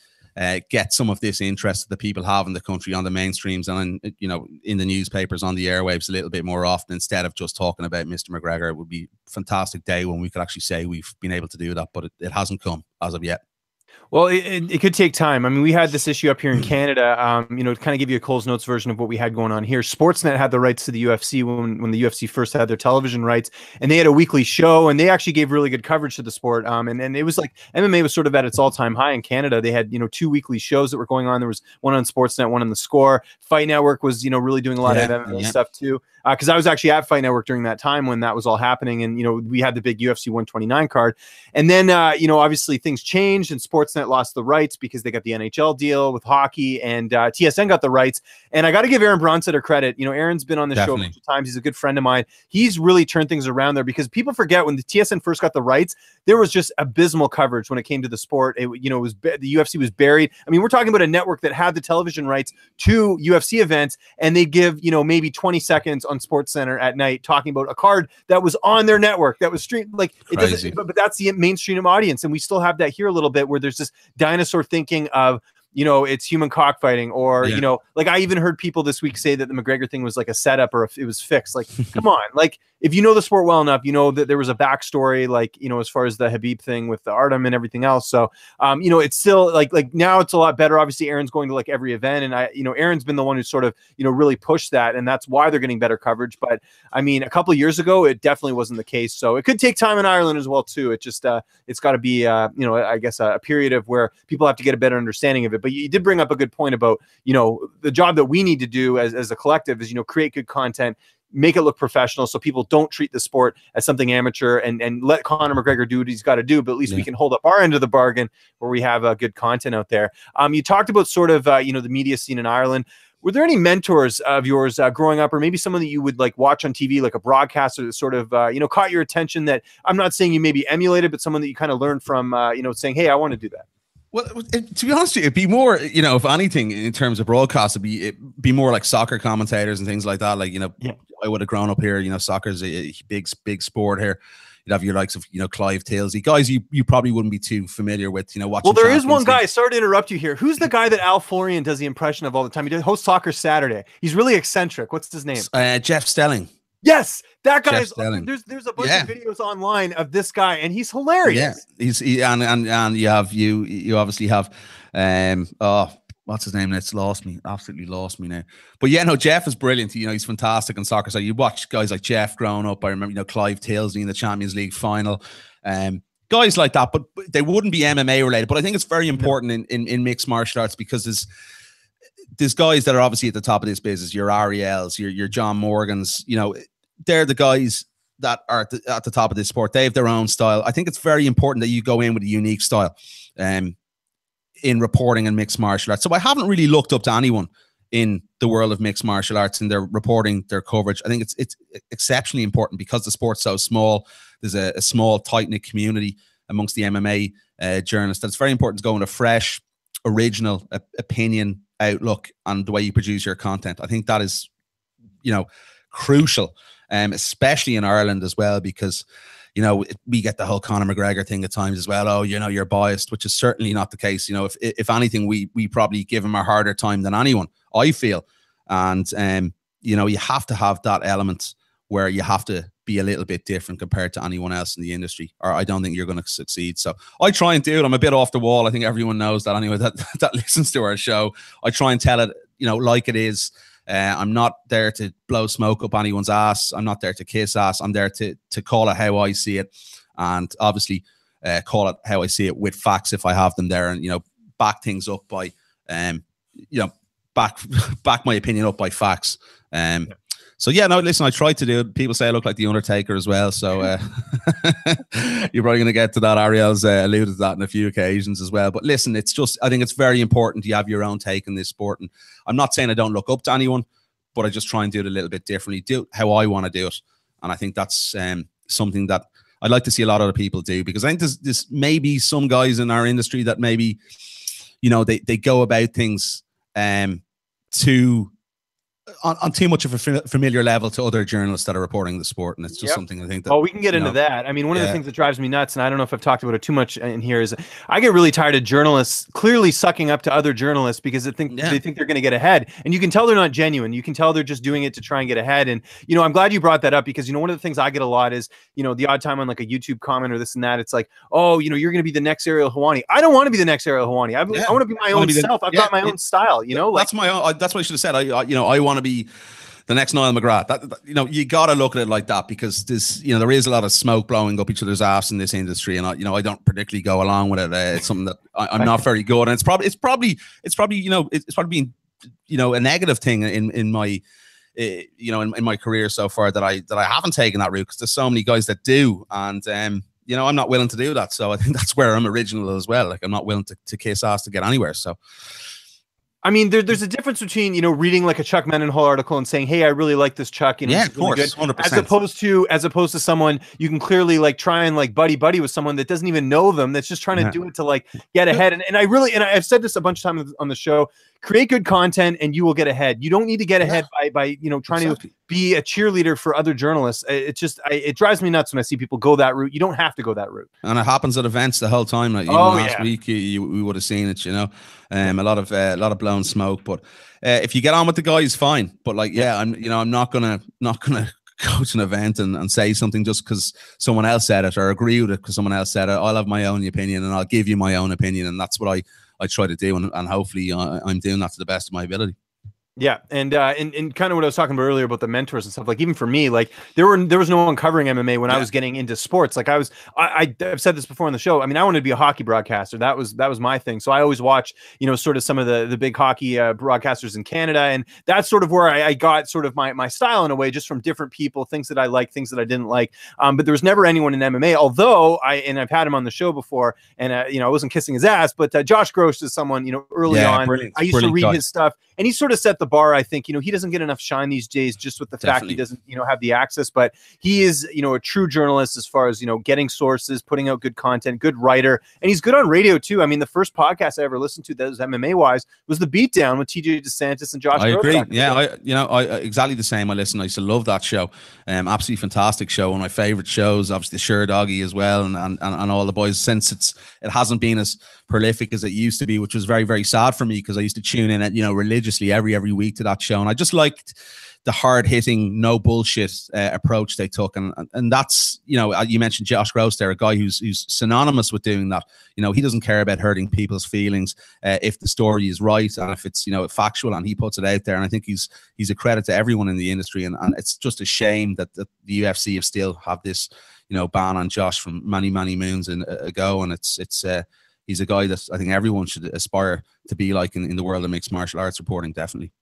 S2: get some of this interest that people have in the country on the mainstreams and, you know, in the newspapers, on the airwaves a little bit more often, instead of just talking about Mr. McGregor. It would be a fantastic day when we could actually say we've been able to do that, but it hasn't come as of yet.
S1: Well, it could take time. I mean, we had this issue up here in Canada, you know, to kind of give you a Coles Notes version of what we had going on here. Sportsnet had the rights to the UFC when the UFC first had their television rights, and they had a weekly show, and they actually gave really good coverage to the sport. And it was like MMA was sort of at its all-time high in Canada. They had, you know, 2 weekly shows that were going on. There was one on Sportsnet, one on the Score. Fight Network was, you know, really doing a lot of MMA stuff too. Because I was actually at Fight Network during that time when that was all happening, and, you know, we had the big UFC 129 card. And then, you know, obviously things changed, and Sportsnet lost the rights because they got the NHL deal with hockey, and TSN got the rights. And I got to give Aaron Bronstetter credit. You know, Aaron's been on the show a bunch of times. He's a good friend of mine. He's really turned things around there, because people forget when the TSN first got the rights, there was just abysmal coverage when it came to the sport. You know, the UFC was buried. I mean, we're talking about a network that had the television rights to UFC events, and they give, you know, maybe 20 seconds on SportsCenter at night talking about a card that was on their network that was streamed. Like, it doesn't, but that's the mainstream audience, and we still have that here a little bit, where there's this dinosaur thinking of, it's human cockfighting, or, like I even heard people this week say that the McGregor thing was like a setup, or if it was fixed. Like, come on, like if you know the sport well enough, that there was a backstory, like, as far as the Habib thing with the Artem and everything else. So, it's still like now it's a lot better. Obviously, Aaron's going to like every event, and Aaron's been the one who sort of, really pushed that, and that's why they're getting better coverage. But I mean, a couple of years ago, it definitely wasn't the case. So it could take time in Ireland as well too. It just, it's got to be, I guess a period of where people have to get a better understanding of it. But you did bring up a good point about, the job that we need to do as a collective is, create good content, make it look professional, so people don't treat the sport as something amateur, and let Conor McGregor do what he's got to do. But at least we can hold up our end of the bargain where we have good content out there. You talked about sort of, the media scene in Ireland. Were there any mentors of yours growing up, or maybe someone that you would like watch on TV, like a broadcaster that sort of, caught your attention, that I'm not saying you maybe emulated, but someone that you kind of learned from, saying, hey, I want to do that?
S2: Well, to be honest with you, it'd be more, if anything, in terms of broadcast, it'd be more like soccer commentators and things like that. Like, I would have grown up here, soccer's a big sport here. You'd have your likes of, Clive Tilsey, guys you probably wouldn't be too familiar with, watching.
S1: Well, there is one guy, sorry to interrupt you here. Who's the guy that Al Florian does the impression of all the time? He hosts Soccer Saturday. He's really eccentric. What's his name?
S2: Jeff Stelling.
S1: Yes, that guy is. There's a bunch of videos online of this guy, and he's hilarious.
S2: Yeah, and you obviously have what's his name? It's absolutely lost me now. But Jeff is brilliant. He's fantastic in soccer. So you watch guys like Jeff growing up. I remember, Clive Tilsey in the Champions League final. Guys like that, but they wouldn't be MMA related. But I think it's very important in mixed martial arts, because there's guys that are obviously at the top of this business. Your Ariels, your John Morgans. They're the guys that are at the top of this sport. They have their own style. I think it's very important that you go in with a unique style in reporting and mixed martial arts. So I haven't really looked up to anyone in the world of mixed martial arts and their reporting, their coverage. I think it's exceptionally important, because the sport's so small. There's a small, tight-knit community amongst the MMA journalists. That's very important to go in a fresh, original opinion, outlook on the way you produce your content. I think that is, crucial. Especially in Ireland as well, because, we get the whole Conor McGregor thing at times as well. Oh, you're biased, which is certainly not the case. If anything, we probably give him a harder time than anyone, I feel. And, you have to have that element where you have to be a little bit different compared to anyone else in the industry, or I don't think you're going to succeed. So I try and do it. I'm a bit off the wall. I think everyone knows that anyway, that listens to our show. I try and tell it, like it is. I'm not there to blow smoke up anyone's ass. I'm not there to kiss ass. I'm there to call it how I see it, and obviously call it how I see it with facts if I have them there, and back things up by back my opinion up by facts. So listen, I try to do it. People say I look like the Undertaker as well, so you're probably going to get to that. Ariel's alluded to that on a few occasions as well. But listen, I think it's very important you have your own take in this sport. And I'm not saying I don't look up to anyone, but I just try and do it a little bit differently, do it how I want to do it. And I think that's something that I'd like to see a lot of other people do, because I think there's maybe some guys in our industry that maybe, they go about things on too much of a familiar level to other journalists that are reporting the sport, and it's just something I think that.
S1: Oh, we can get into that. I mean, one of the things that drives me nuts, and I don't know if I've talked about it too much in here, is I get really tired of journalists clearly sucking up to other journalists because they think they're going to get ahead, and you can tell they're not genuine. You can tell they're just doing it to try and get ahead. And I'm glad you brought that up, because one of the things I get a lot is the odd time on like a YouTube comment or this and that, it's like, oh, you're going to be the next Ariel Helwani. I don't want to be the next Ariel Helwani. I want to be my own self. I've got my own style.
S2: That's that's what I should have said. I want to be the next Niall McGrath. You got to look at it like that, because there is a lot of smoke blowing up each other's ass in this industry, and I don't particularly go along with it. It's something that I'm not very good, and it's probably been a negative thing in my in my career so far that I haven't taken that route, because there's so many guys that do, and I'm not willing to do that. So I think that's where I'm original as well. Like, I'm not willing to kiss ass to get anywhere. So.
S1: I mean, there's a difference between, reading like a Chuck Mendenhall article and saying, hey, I really like this Chuck.
S2: Yeah, of course,
S1: 100%. As opposed to someone you can clearly like try and like buddy with someone that doesn't even know them, that's just trying to do it to like get ahead. And I've said this a bunch of times on the show, create good content and you will get ahead. You don't need to get ahead by trying to be a cheerleader for other journalists. It drives me nuts when I see people go that route. You don't have to go that route.
S2: And it happens at events the whole time. Like last week, we would have seen it. A lot of blown smoke. But if you get on with the guys, fine. But I'm not gonna go to an event and say something just because someone else said it, or agree with it because someone else said it. I'll have my own opinion and I'll give you my own opinion, and that's what I try to do, and hopefully I'm doing that to the best of my ability.
S1: Yeah, and kind of what I was talking about earlier about the mentors and stuff. Like even for me, like there was no one covering MMA when I was getting into sports. Like I've said this before on the show. I mean, I wanted to be a hockey broadcaster. That was my thing. So I always watch, sort of some of the big hockey broadcasters in Canada, and that's sort of where I got sort of my style in a way, just from different people, things that I liked, things that I didn't like. But there was never anyone in MMA. Although I've had him on the show before, and I wasn't kissing his ass, but Josh Gross is someone early on. I used to read his stuff, and he sort of set the bar. I think he doesn't get enough shine these days, just with the fact he doesn't have the access, but he is a true journalist as far as getting sources, putting out good content, good writer, and he's good on radio too. I mean, the first podcast I ever listened to that was MMA wise was The Beatdown with TJ DeSantis and Josh.
S2: I agree. Yeah, I exactly the same. I used to love that show. Absolutely fantastic show. One of my favorite shows. Obviously, Sure Doggy as well, and all the boys. Since it hasn't been as prolific as it used to be, which was very, very sad for me, because I used to tune in religiously every week to that show, and I just liked the hard-hitting, no bullshit approach they took, and that's you mentioned Josh Gross there, a guy who's synonymous with doing that. He doesn't care about hurting people's feelings if the story is right and if it's factual, and he puts it out there, and I think he's a credit to everyone in the industry, and it's just a shame that the UFC have still have this ban on Josh from many moons ago, and it's he's a guy that I think everyone should aspire to be like in the world of mixed martial arts reporting, definitely.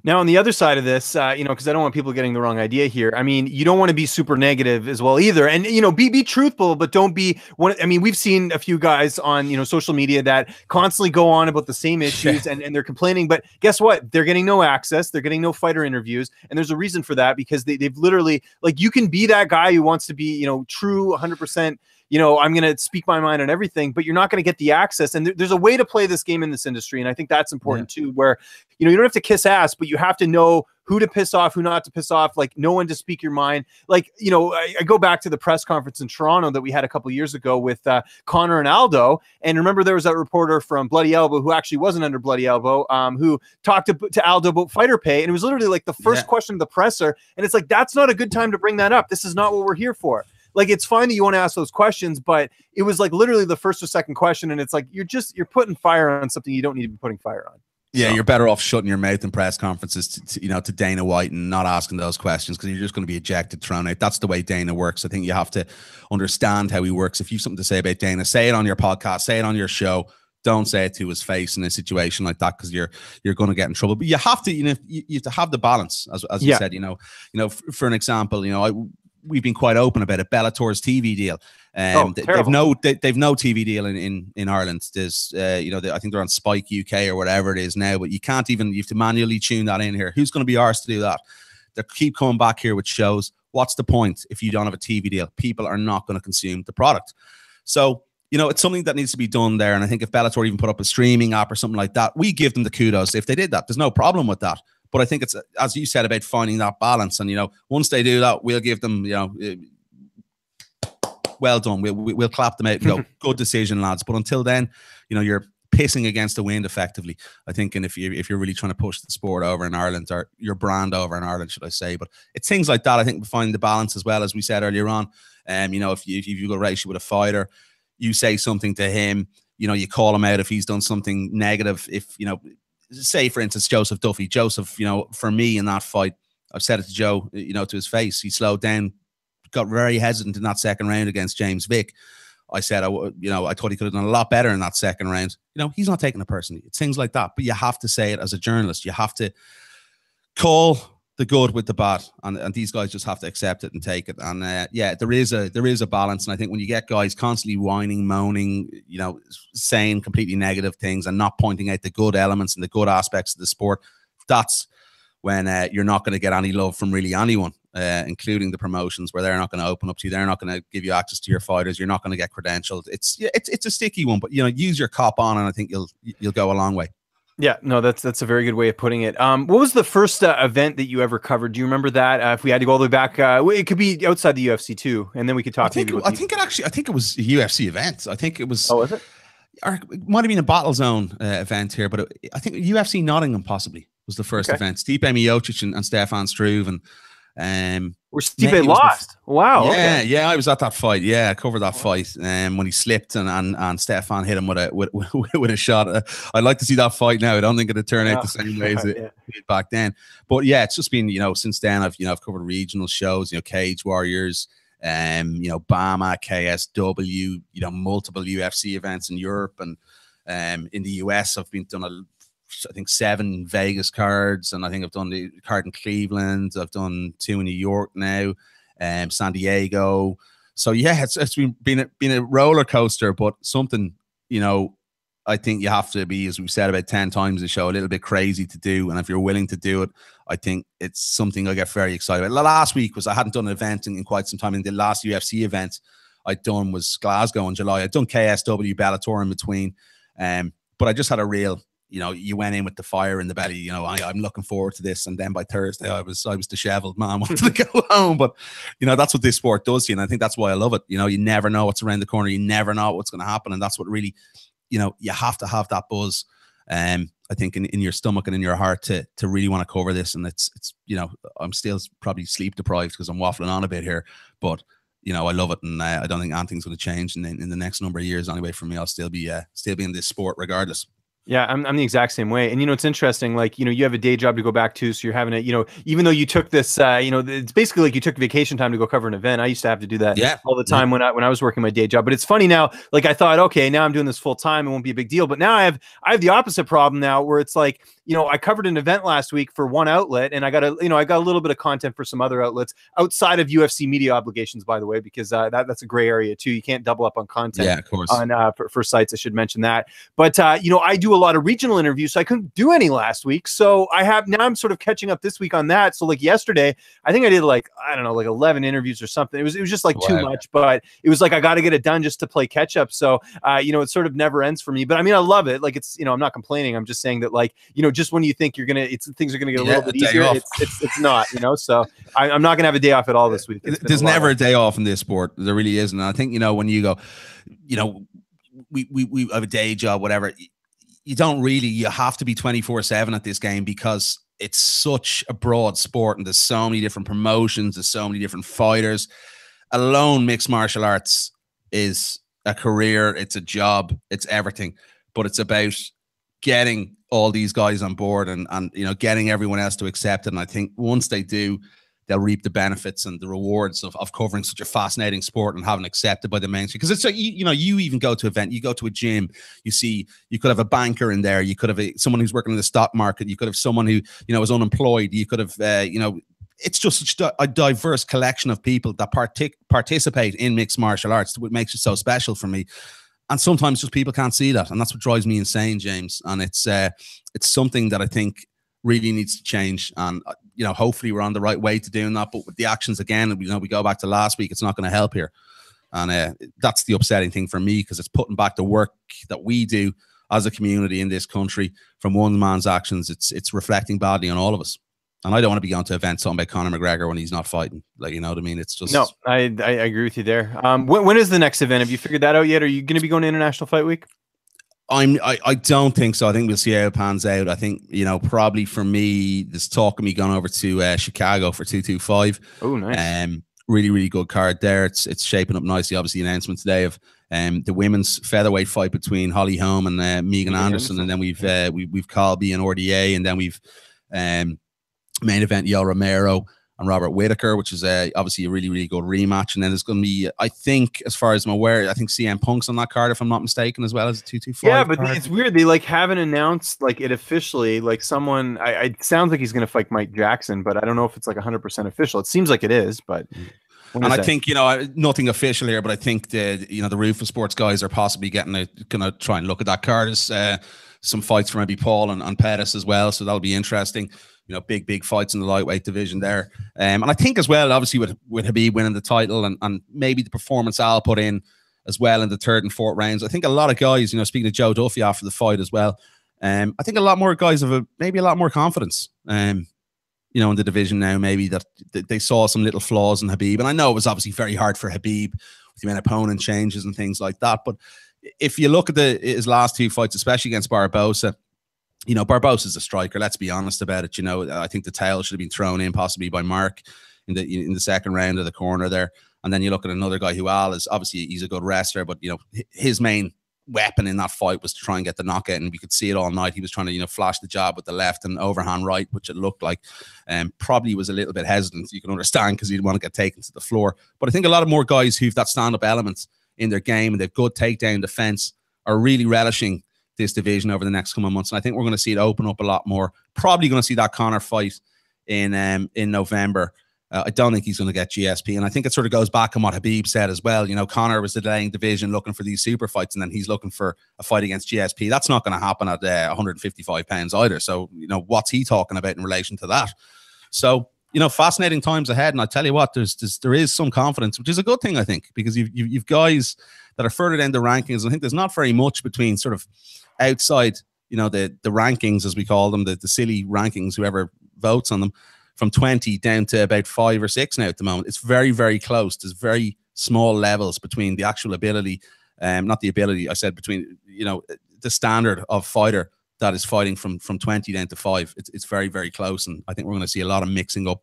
S1: Now, on the other side of this, because I don't want people getting the wrong idea here. I mean, you don't want to be super negative as well either, and be truthful, but don't be one. I mean, we've seen a few guys on social media that constantly go on about the same issues and they're complaining. But guess what? They're getting no access. They're getting no fighter interviews, and there's a reason for that, because they've literally, like, you can be that guy who wants to be true 100%. I'm going to speak my mind on everything, but you're not going to get the access. And there's a way to play this game in this industry. And I think that's important too, where, you don't have to kiss ass, but you have to know who to piss off, who not to piss off, like know when to speak your mind. Like, I go back to the press conference in Toronto that we had a couple years ago with Conor and Aldo. And remember, there was that reporter from Bloody Elbow who actually wasn't under Bloody Elbow, who talked to Aldo about fighter pay. And it was literally like the first question of the presser. And it's like, that's not a good time to bring that up. This is not what we're here for. Like, it's fine that you want to ask those questions, but it was like literally the first or second question. And it's like, you're putting fire on something you don't need to be putting fire on.
S2: Yeah, you're better off shutting your mouth in press conferences to Dana White and not asking those questions, because you're just going to be ejected, thrown out. That's the way Dana works. I think you have to understand how he works. If you have something to say about Dana, say it on your podcast, say it on your show. Don't say it to his face in a situation like that, because you're going to get in trouble. But you have to, you have to have the balance, as you said. For an example, we've been quite open about it. Bellator's TV deal. They've no TV deal in Ireland. There's I think they're on Spike UK or whatever it is now, but you have to manually tune that in here. Who's going to be arsed to do that? They keep coming back here with shows. What's the point if you don't have a TV deal? People are not going to consume the product. So it's something that needs to be done there. And I think if Bellator even put up a streaming app or something like that, we give them the kudos if they did that. There's no problem with that. But I think it's, as you said, about finding that balance. And, once they do that, we'll give them, well done. We'll clap them out. Good decision, lads. But until then, you're pissing against the wind effectively, I think. And if you're really trying to push the sport over in Ireland, or your brand over in Ireland, should I say. But it's things like that. I think finding the balance as well, as we said earlier on. If you've got a relationship with a fighter, you say something to him, you call him out if he's done something negative. If, say, for instance, Joseph Duffy. Joseph, for me in that fight, I've said it to Joe, to his face. He slowed down, got very hesitant in that second round against James Vick. I said, I thought he could have done a lot better in that second round. He's not taking it personally. It's things like that. But you have to say it as a journalist. You have to call the good with the bad, and these guys just have to accept it and take it. And there is a balance. And I think when you get guys constantly whining, moaning, saying completely negative things and not pointing out the good elements and the good aspects of the sport, that's when you're not going to get any love from really anyone, including the promotions, where they're not going to open up to you. They're not going to give you access to your fighters. You're not going to get credentialed. It's a sticky one, but use your cop on, and I think you'll go a long way.
S1: Yeah, no, that's a very good way of putting it. What was the first event that you ever covered? Do you remember that? If we had to go all the way back, it could be outside the UFC too, and then we could talk.
S2: I think it was a UFC event. I think it was.
S1: Oh, was it?
S2: Or it might have been a Battle Zone event here, but I think UFC Nottingham possibly was the first event. Stipe Miocic and Stefan Struve, and
S1: where Stipe lost.
S2: Wow. Yeah, okay. I was at that fight. Yeah, I covered that fight. When he slipped and Stefan hit him with a shot. I'd like to see that fight now. I don't think it'd turn out the same way as it did back then. But yeah, it's just been, since then I've covered regional shows, Cage Warriors, BAMA, KSW, multiple UFC events in Europe, and in the US I've done I think 7 Vegas cards, and I think I've done the card in Cleveland. I've done 2 in New York now, San Diego. So yeah, it's been a roller coaster, but something, I think you have to be, as we've said about 10 times the show, a little bit crazy to do. And if you're willing to do it, I think it's something I get very excited about. Last week I hadn't done an event in quite some time. And the last UFC event I'd done was Glasgow in July. I'd done KSW, Bellator in between. But I just had a real, you went in with the fire in the belly. I'm looking forward to this. And then by Thursday, I was disheveled, man. Wanted to go home. But that's what this sport does to you, and I think that's why I love it. You never know what's around the corner. You never know what's going to happen, and that's what really, you have to have that buzz. I think in your stomach and in your heart to really want to cover this. And it's I'm still probably sleep deprived because I'm waffling on a bit here, but I love it, and I don't think anything's going to change in the next number of years anyway. For me, I'll still be in this sport regardless.
S1: Yeah, I'm the exact same way. And, it's interesting, like, you have a day job to go back to. So you're having it, even though you took this, it's basically like you took vacation time to go cover an event. I used to have to do that all the time when I was working my day job. But it's funny now, like I thought, okay, now I'm doing this full time. It won't be a big deal. But now I have the opposite problem now where it's like, I covered an event last week for one outlet, and I got a little bit of content for some other outlets outside of UFC media obligations, by the way, because that's a gray area too. You can't double up on content.
S2: Yeah, of course.
S1: On for sites. I should mention that. But I do a lot of regional interviews, so I couldn't do any last week. So I'm sort of catching up this week on that. So like yesterday, I think I did like 11 interviews or something. It was just like too much, but it was like I got to get it done just to play catch up. So it sort of never ends for me. But I mean, I love it. Like it's I'm not complaining. I'm just saying that like just when you think things are gonna get a little bit easier, it's not. So I'm not gonna have a day off at all this week.
S2: There's never a day off in this sport. There really isn't. And I think when you go, we have a day job, whatever. You have to be 24/7 at this game because it's such a broad sport and there's so many different promotions, there's so many different fighters. Alone, mixed martial arts is a career, it's a job, it's everything. But it's about getting all these guys on board and getting everyone else to accept it. And I think once they do, they'll reap the benefits and the rewards of covering such a fascinating sport and having accepted by the mainstream. Because it's like, you even go to an event, you go to a gym, you could have a banker in there, you could have someone who's working in the stock market, you could have someone who, is unemployed, you could have, it's just such a diverse collection of people that participate in mixed martial arts, what makes it so special for me. And sometimes just people can't see that. And that's what drives me insane, James. And it's something that I think really needs to change. And, hopefully we're on the right way to doing that. But with the actions again, we go back to last week, it's not going to help here. And that's the upsetting thing for me, because it's putting back the work that we do as a community in this country from one man's actions. It's reflecting badly on all of us. And I don't want to be going to events talking about Conor McGregor when he's not fighting. Like, you know what I mean? It's just...
S1: No, I agree with you there. When is the next event? Have you figured that out yet? Are you going to be going to International Fight Week?
S2: I don't think so. I think we'll see how it pans out. I think, probably for me, there's talk of me going over to Chicago for 225.
S1: Oh, nice.
S2: Really, really good card there. It's shaping up nicely. Obviously, announcement today of the women's featherweight fight between Holly Holm and Megan Anderson. And then we've Colby and RDA. And then we've main event Yoel Romero and Robert Whittaker, which is obviously a really, really good rematch. And then there's going to be, I think, as far as I'm aware, I think CM Punk's on that card, if I'm not mistaken, as well as a 225.
S1: Yeah, but it's weird. They haven't announced it officially. Someone, it sounds like he's going to fight Mike Jackson, but I don't know if it's 100% official. It seems like it is, but.
S2: And I think, nothing official here, but I think the Rufus Sports guys are possibly going to try and look at that card as some fights for maybe Paul and Pettis as well. So that'll be interesting. Big fights in the lightweight division there. And I think as well, obviously with Habib winning the title and maybe the performance Al put in as well in the third and fourth rounds. I think a lot of guys, speaking to Joe Duffy after the fight as well, I think a lot more guys have maybe a lot more confidence. You know, in the division now, maybe that they saw some little flaws in Khabib. And I know it was obviously very hard for Khabib with the amount of opponent changes and things like that. But if you look at his last 2 fights, especially against Barbosa, you know, Barbosa's a striker. Let's be honest about it. You know, I think the tail should have been thrown in possibly by Mark in the second round of the corner there. And then you look at another guy who is obviously he's a good wrestler, but you know, his main weapon in that fight was to try and get the knockout, and we could see it all night. He was trying to, you know, flash the jab with the left and overhand right, which it looked like. Probably was a little bit hesitant. You can understand because he didn't want to get taken to the floor. But I think a lot of more guys who've that stand-up elements in their game and they've good takedown defense are really relishing this division over the next coming months. And I think we're going to see it open up a lot more. Probably going to see that Conor fight in November. I don't think he's going to get GSP. And I think it sort of goes back on what Khabib said as well. You know, Conor was delaying division looking for these super fights, and then he's looking for a fight against GSP. That's not going to happen at 155 pounds either. So, you know, what's he talking about in relation to that? So, you know, fascinating times ahead. And I tell you what, there is some confidence, which is a good thing, I think, because you've guys that are further down the rankings. I think there's not very much between sort of outside, you know, the rankings, as we call them, the silly rankings, whoever votes on them, from 20 down to about 5 or 6 now at the moment. It's very, very close. There's very small levels between the actual ability, not the ability, I said between, you know, the standard of fighter that is fighting from 20 down to 5. It's very, very close. And I think we're going to see a lot of mixing up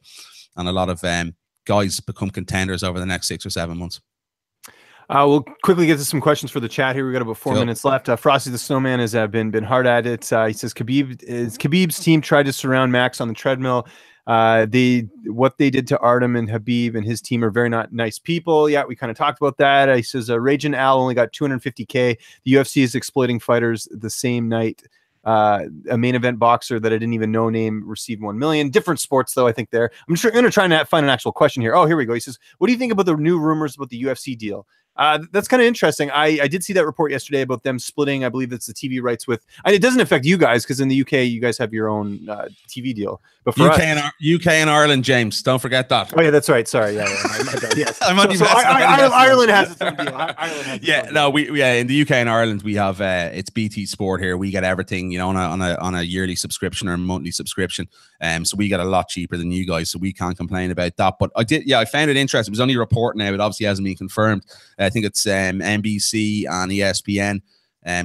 S2: and a lot of guys become contenders over the next 6 or 7 months.
S1: We'll quickly get to some questions for the chat here. We've got about 4 minutes left. Frosty the Snowman has been hard at it. He says Khabib's team tried to surround Max on the treadmill. What they did to Artem and Khabib and his team are very not nice people. Yeah, we kind of talked about that. He says Raging Al only got 250K. The UFC is exploiting fighters the same night. A main event boxer that I didn't even know name received 1 million. Different sports though, I think there. I'm going to try and find an actual question here. Oh, here we go. He says, what do you think about the new rumors about the UFC deal? That's kind of interesting. I did see that report yesterday about them splitting. I believe it's the TV rights with. And it doesn't affect you guys because in the UK you guys have your own TV deal. But for
S2: UK and Ireland, James, don't forget that.
S1: Oh yeah, that's right. Sorry, yeah. Yes.
S2: Ireland
S1: has its own deal.
S2: In the UK and Ireland we have it's BT Sport here. We get everything, you know, on a yearly subscription or a monthly subscription. So we get a lot cheaper than you guys, so we can't complain about that. But I found it interesting. It was only a report now. It obviously hasn't been confirmed. I think it's NBC and ESPN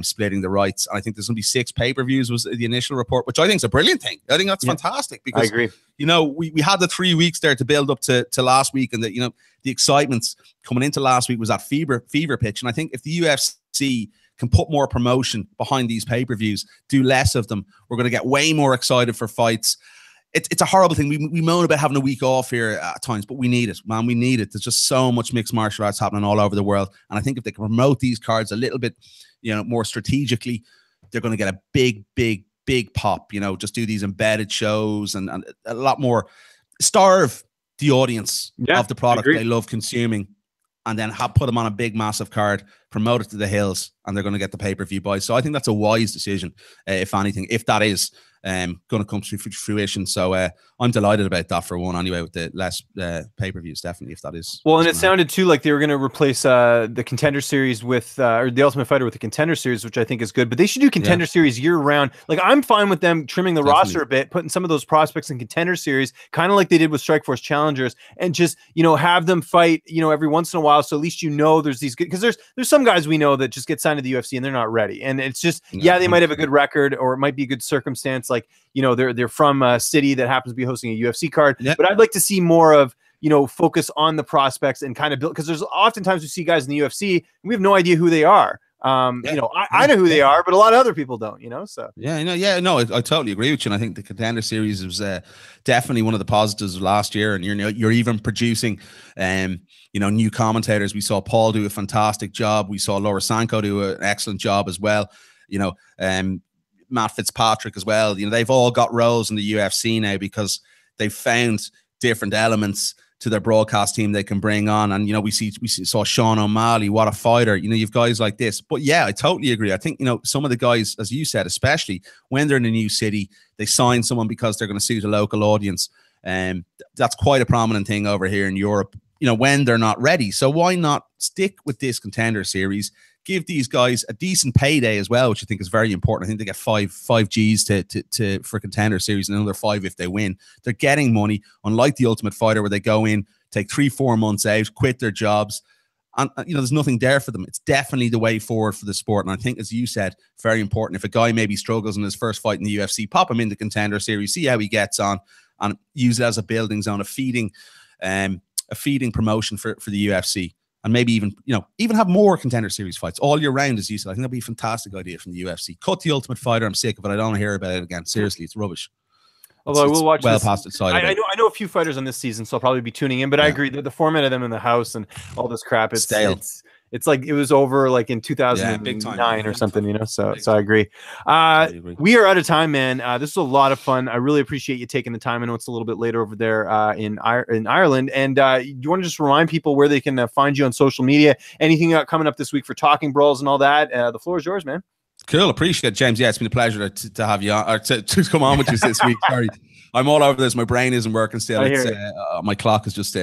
S2: splitting the rights. I think there's going to be 6 pay-per-views was the initial report, which I think is a brilliant thing. I think that's fantastic because I agree. You know, we had the 3 weeks there to build up to last week, and the excitements coming into last week was that fever pitch. And I think if the UFC can put more promotion behind these pay-per-views, do less of them, we're going to get way more excited for fights. It's a horrible thing. We moan about having a week off here at times, but we need it, man. We need it. There's just so much mixed martial arts happening all over the world. And I think if they can promote these cards a little bit, you know, more strategically, they're going to get a big pop, you know, just do these embedded shows and a lot more, starve the audience of the product they love consuming, and then put them on a big, massive card, promote it to the hills, and they're going to get the pay-per-view buy. So I think that's a wise decision, if anything, if that is going to come to fruition. So I'm delighted about that for one anyway, with the less pay-per-views, definitely, if that is.
S1: Well, and it sounded too like they were going to replace the Contender Series with, or the Ultimate Fighter with the Contender Series, which I think is good, but they should do Contender Series year round. Like, I'm fine with them trimming the roster a bit, putting some of those prospects in Contender Series, kind of like they did with Strikeforce Challengers, and just, you know, have them fight, you know, every once in a while. So at least, you know, there's these good, because there's some guys we know that just get signed to the UFC and they're not ready. And it's just, they might have a good record, or it might be a good circumstance. Like, you know, they're from a city that happens to be hosting a UFC card, but I'd like to see more of, you know, focus on the prospects and kind of build, because there's oftentimes we see guys in the UFC and we have no idea who they are. You know, I know who they are, but a lot of other people don't, you know, so.
S2: I totally agree with you. And I think the Contender Series was definitely one of the positives of last year. And you're even producing, you know, new commentators. We saw Paul do a fantastic job. We saw Laura Sanko do an excellent job as well. You know, Matt Fitzpatrick as well. You know, they've all got roles in the UFC now because they've found different elements to their broadcast team they can bring on. And, you know, we saw Sean O'Malley, what a fighter. You know, you've guys like this. But yeah, I totally agree. I think, you know, some of the guys, as you said, especially when they're in a new city, they sign someone because they're going to suit a local audience. And that's quite a prominent thing over here in Europe. when they're not ready. So why not stick with this Contender Series? Give these guys a decent payday as well, which I think is very important. I think they get five G's for Contender Series and another 5 if they win. They're getting money, unlike the Ultimate Fighter where they go in, take 3-4 months out, quit their jobs. And there's nothing there for them. It's definitely the way forward for the sport. And I think, as you said, very important. If a guy maybe struggles in his first fight in the UFC, pop him in the Contender Series, see how he gets on, and use it as a building zone, a feeding promotion for the UFC. And maybe even have more Contender Series fights all year round, as you said. I think that'd be a fantastic idea from the UFC. Cut the Ultimate Fighter. I'm sick of it. I don't want to hear about it again. Seriously, it's rubbish.
S1: Although I will watch
S2: well past its side.
S1: I know a few fighters on this season, so I'll probably be tuning in. But I agree that the format of them in the house and all this crap, it's stale. It's like it was over like in 2009 or something, So I agree. We are out of time, man. This was a lot of fun. I really appreciate you taking the time. I know it's a little bit later over there in Ireland. And you want to just remind people where they can find you on social media? Anything coming up this week for Talking Brawls and all that? The floor is yours, man.
S2: Cool, appreciate it, James. Yeah, it's been a pleasure to have you on, or to come on with you this week. Sorry, I'm all over this. My brain isn't working still. My clock is just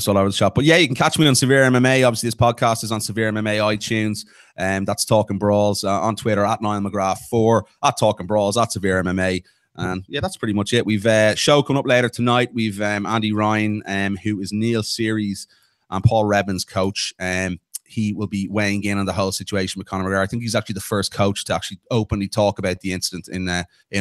S2: all over the shop. But yeah, you can catch me on Severe MMA. Obviously, this podcast is on Severe MMA iTunes. That's Talking Brawls on Twitter at Niall McGrath 4 at Talking Brawls at Severe MMA. And yeah, that's pretty much it. We've a show coming up later tonight. We've Andy Ryan, who is Neil Series and Paul Redman's coach. He will be weighing in on the whole situation with Conor McGregor. I think he's actually the first coach to actually openly talk about the incident in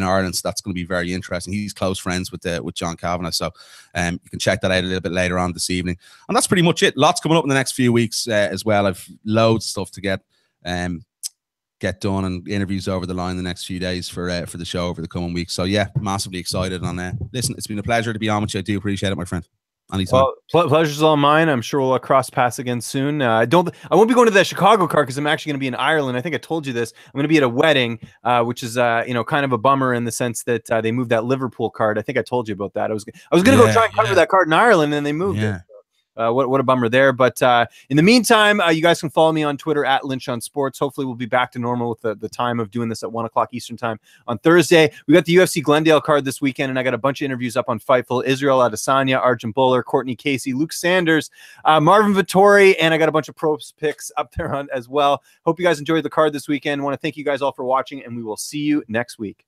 S2: Ireland. So that's going to be very interesting. He's close friends with John Kavanagh. So you can check that out a little bit later on this evening. And that's pretty much it. Lots coming up in the next few weeks as well. I've loads of stuff to get done and interviews over the line the next few days for the show over the coming weeks. So yeah, massively excited on that. Listen, it's been a pleasure to be on with you. I do appreciate it, my friend. Anytime.
S1: Well, pleasure's all mine. I'm sure we'll cross paths again soon. I won't be going to that Chicago card because I'm actually going to be in Ireland. I think I told you this. I'm going to be at a wedding, which is kind of a bummer in the sense that they moved that Liverpool card. I think I told you about that. I was going to go try and cover that card in Ireland, and they moved it. What a bummer there. But in the meantime, you guys can follow me on Twitter at Lynch on Sports. Hopefully we'll be back to normal with the time of doing this at 1 o'clock Eastern time on Thursday. We got the UFC Glendale card this weekend, and I got a bunch of interviews up on Fightful. Israel Adesanya, Arjun Bowler, Courtney Casey, Luke Sanders, Marvin Vettori, and I got a bunch of pros picks up there as well. Hope you guys enjoyed the card this weekend. I want to thank you guys all for watching, and we will see you next week.